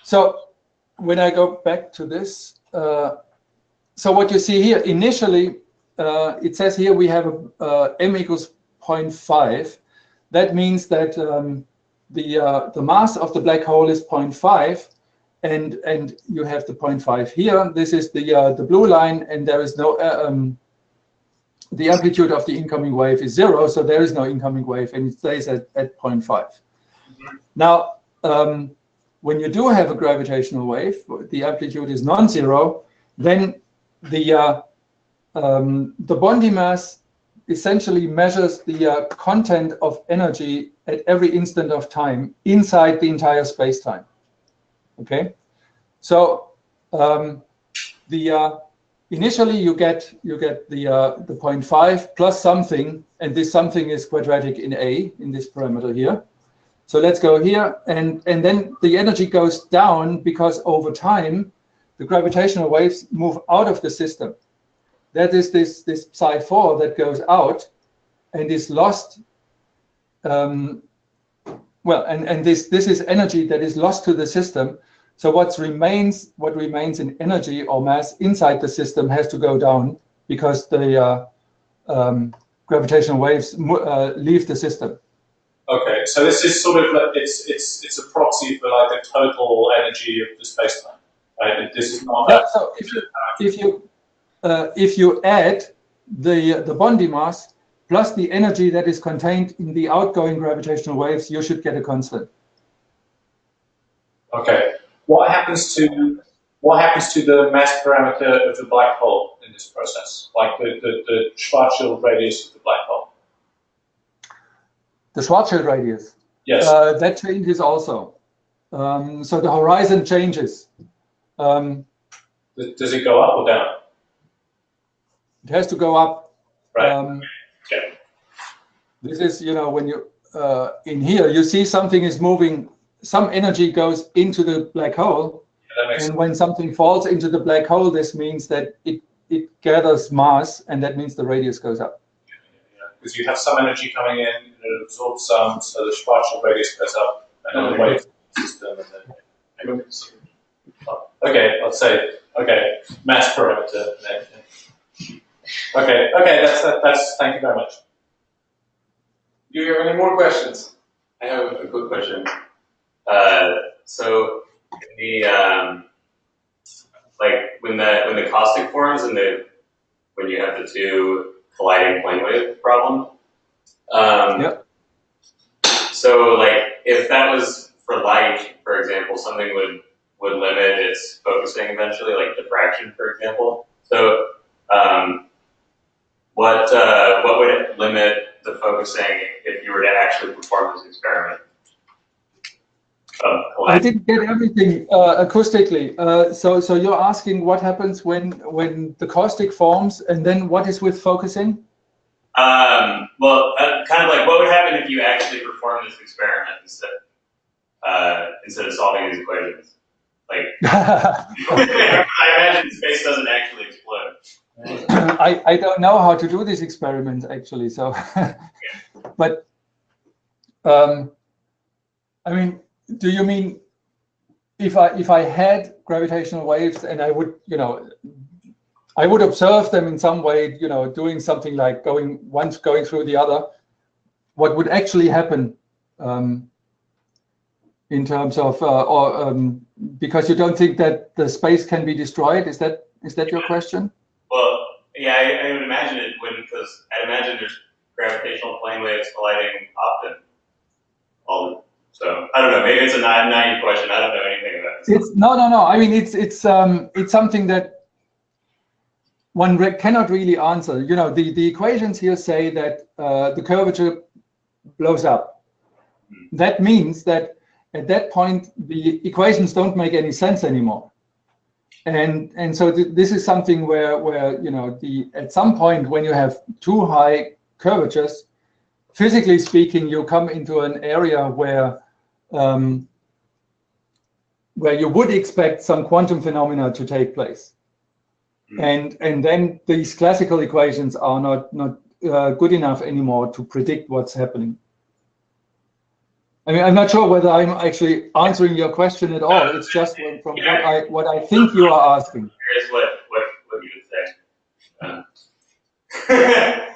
[SPEAKER 2] So when I go back to this, so what you see here, initially, it says here we have m equals 0.5. That means that the mass of the black hole is 0.5, and you have the 0.5 here. This is the blue line, and there is no the amplitude of the incoming wave is 0, so there is no incoming wave, and it stays at 0.5. Now, when you do have a gravitational wave, the amplitude is non-zero, then the Bondi mass essentially measures the content of energy at every instant of time inside the entire space-time. Okay, so initially you get the 0.5 plus something, and this something is quadratic in A in this parameter here. So let's go here, and then the energy goes down because over time the gravitational waves move out of the system. That is this psi4 that goes out and is lost. Well, and this is energy that is lost to the system. So what remains in energy or mass inside the system has to go down because the gravitational waves leave the system. Okay, so this is sort of like it's a proxy for like the total energy of the spacetime, right? This is not. Yeah. So if you add the Bondi mass plus the energy that is contained in the outgoing gravitational waves, you should get a constant. Okay. What happens to the mass parameter of the black hole in this process, like the Schwarzschild radius of the black hole? The Schwarzschild radius. Yes. That changes also. So the horizon changes. Does it go up or down? It has to go up. Right. Okay. This is, when you in here you see something is moving. Some energy goes into the black hole, yeah, and when something falls into the black hole, this means that it gathers mass, and that means the radius goes up. Because you have some energy coming in, and it absorbs some, so the Schwarzschild radius goes up, and then the wave system, and then. Okay, let's say mass parameter. Okay, that's. Thank you very much.
[SPEAKER 3] Do you have any more questions? I have a quick question. So the like when the caustic forms and when you have the two colliding plane wave problem. Yep. So like if that was for light, for example, something would limit its focusing eventually, like diffraction, for example. So what would limit the focusing if you were to actually perform this experiment? I didn't get everything acoustically. So you're asking what happens when the caustic forms, and then what is with focusing? Well, kind of like what would happen if you actually perform this experiment instead of solving these equations? Like, I imagine space doesn't actually explode. I don't know how to do these experiments actually. So, but I mean. Do you mean if I had gravitational waves and I would I would observe them in some way, doing something like going through the other, what would actually happen in terms of because you don't think that the space can be destroyed? Is that your question? Well, yeah, I would imagine it wouldn't, because I imagine there's gravitational plane waves colliding often. So I don't know. Maybe it's a naive question. I don't know anything about it. No. I mean, it's something that one cannot really answer. The equations here say that the curvature blows up. That means that at that point the equations don't make any sense anymore. And so this is something where at some point when you have too high curvatures, physically speaking, you come into an area where you would expect some quantum phenomena to take place, and then these classical equations are not good enough anymore to predict what's happening. I mean, I'm not sure whether I'm actually answering your question at all. It's just from what I think you are asking. Here's what you would say.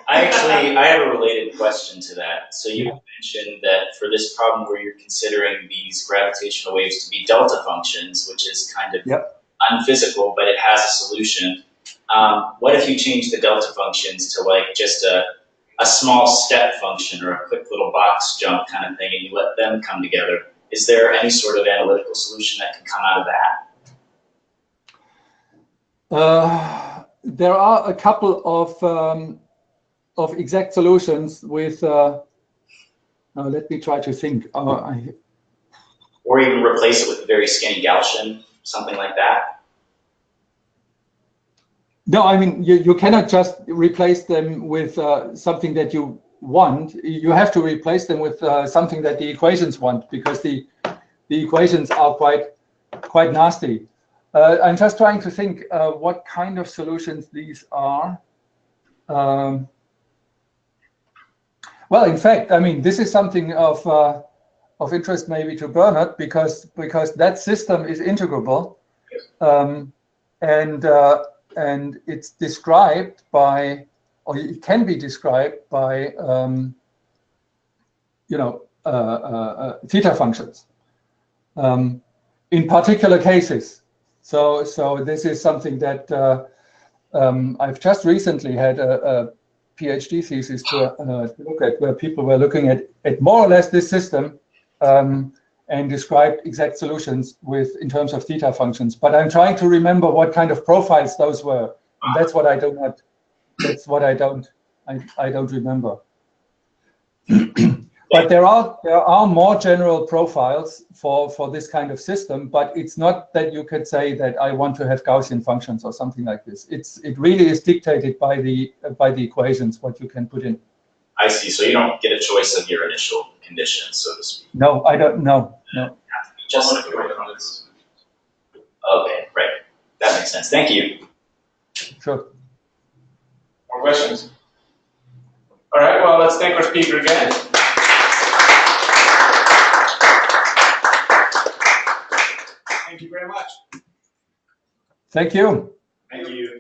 [SPEAKER 5] I have a related question to that. So you mentioned that for this problem where you're considering these gravitational waves to be delta functions, which is kind of unphysical, but it has a solution. What if you change the delta functions to like just a small step function or a quick little box jump kind of thing, and you let them come together? Is there any sort of analytical solution that can come out of that?
[SPEAKER 2] There are a couple of exact solutions with. Let me try to think.
[SPEAKER 5] Or even replace it with a very skinny Gaussian, something like that?
[SPEAKER 2] No, I mean, you cannot just replace them with something that you want. You have to replace them with something that the equations want, because the equations are quite nasty. I'm just trying to think what kind of solutions these are. Well, in fact, I mean, this is something of interest maybe to Bernard, because that system is integrable, and it's described by, or it can be described by, theta functions in particular cases. So this is something that I've just recently had a PhD thesis to look at, where people were looking at more or less this system and described exact solutions in terms of theta functions. But I'm trying to remember what kind of profiles those were, and that's what I don't. That's what I don't remember. But there are more general profiles for this kind of system, but it's not that you could say that I want to have Gaussian functions or something like this. It really is dictated by the equations what you can put in.
[SPEAKER 5] I see. So you don't get a choice of your initial conditions, so to speak.
[SPEAKER 2] No, I don't. No.
[SPEAKER 5] Just okay, right. That makes sense. Thank you.
[SPEAKER 2] Sure.
[SPEAKER 1] More questions? All right. Well, let's thank our speaker again. Thank you very much.
[SPEAKER 2] Thank you.
[SPEAKER 5] Thank you.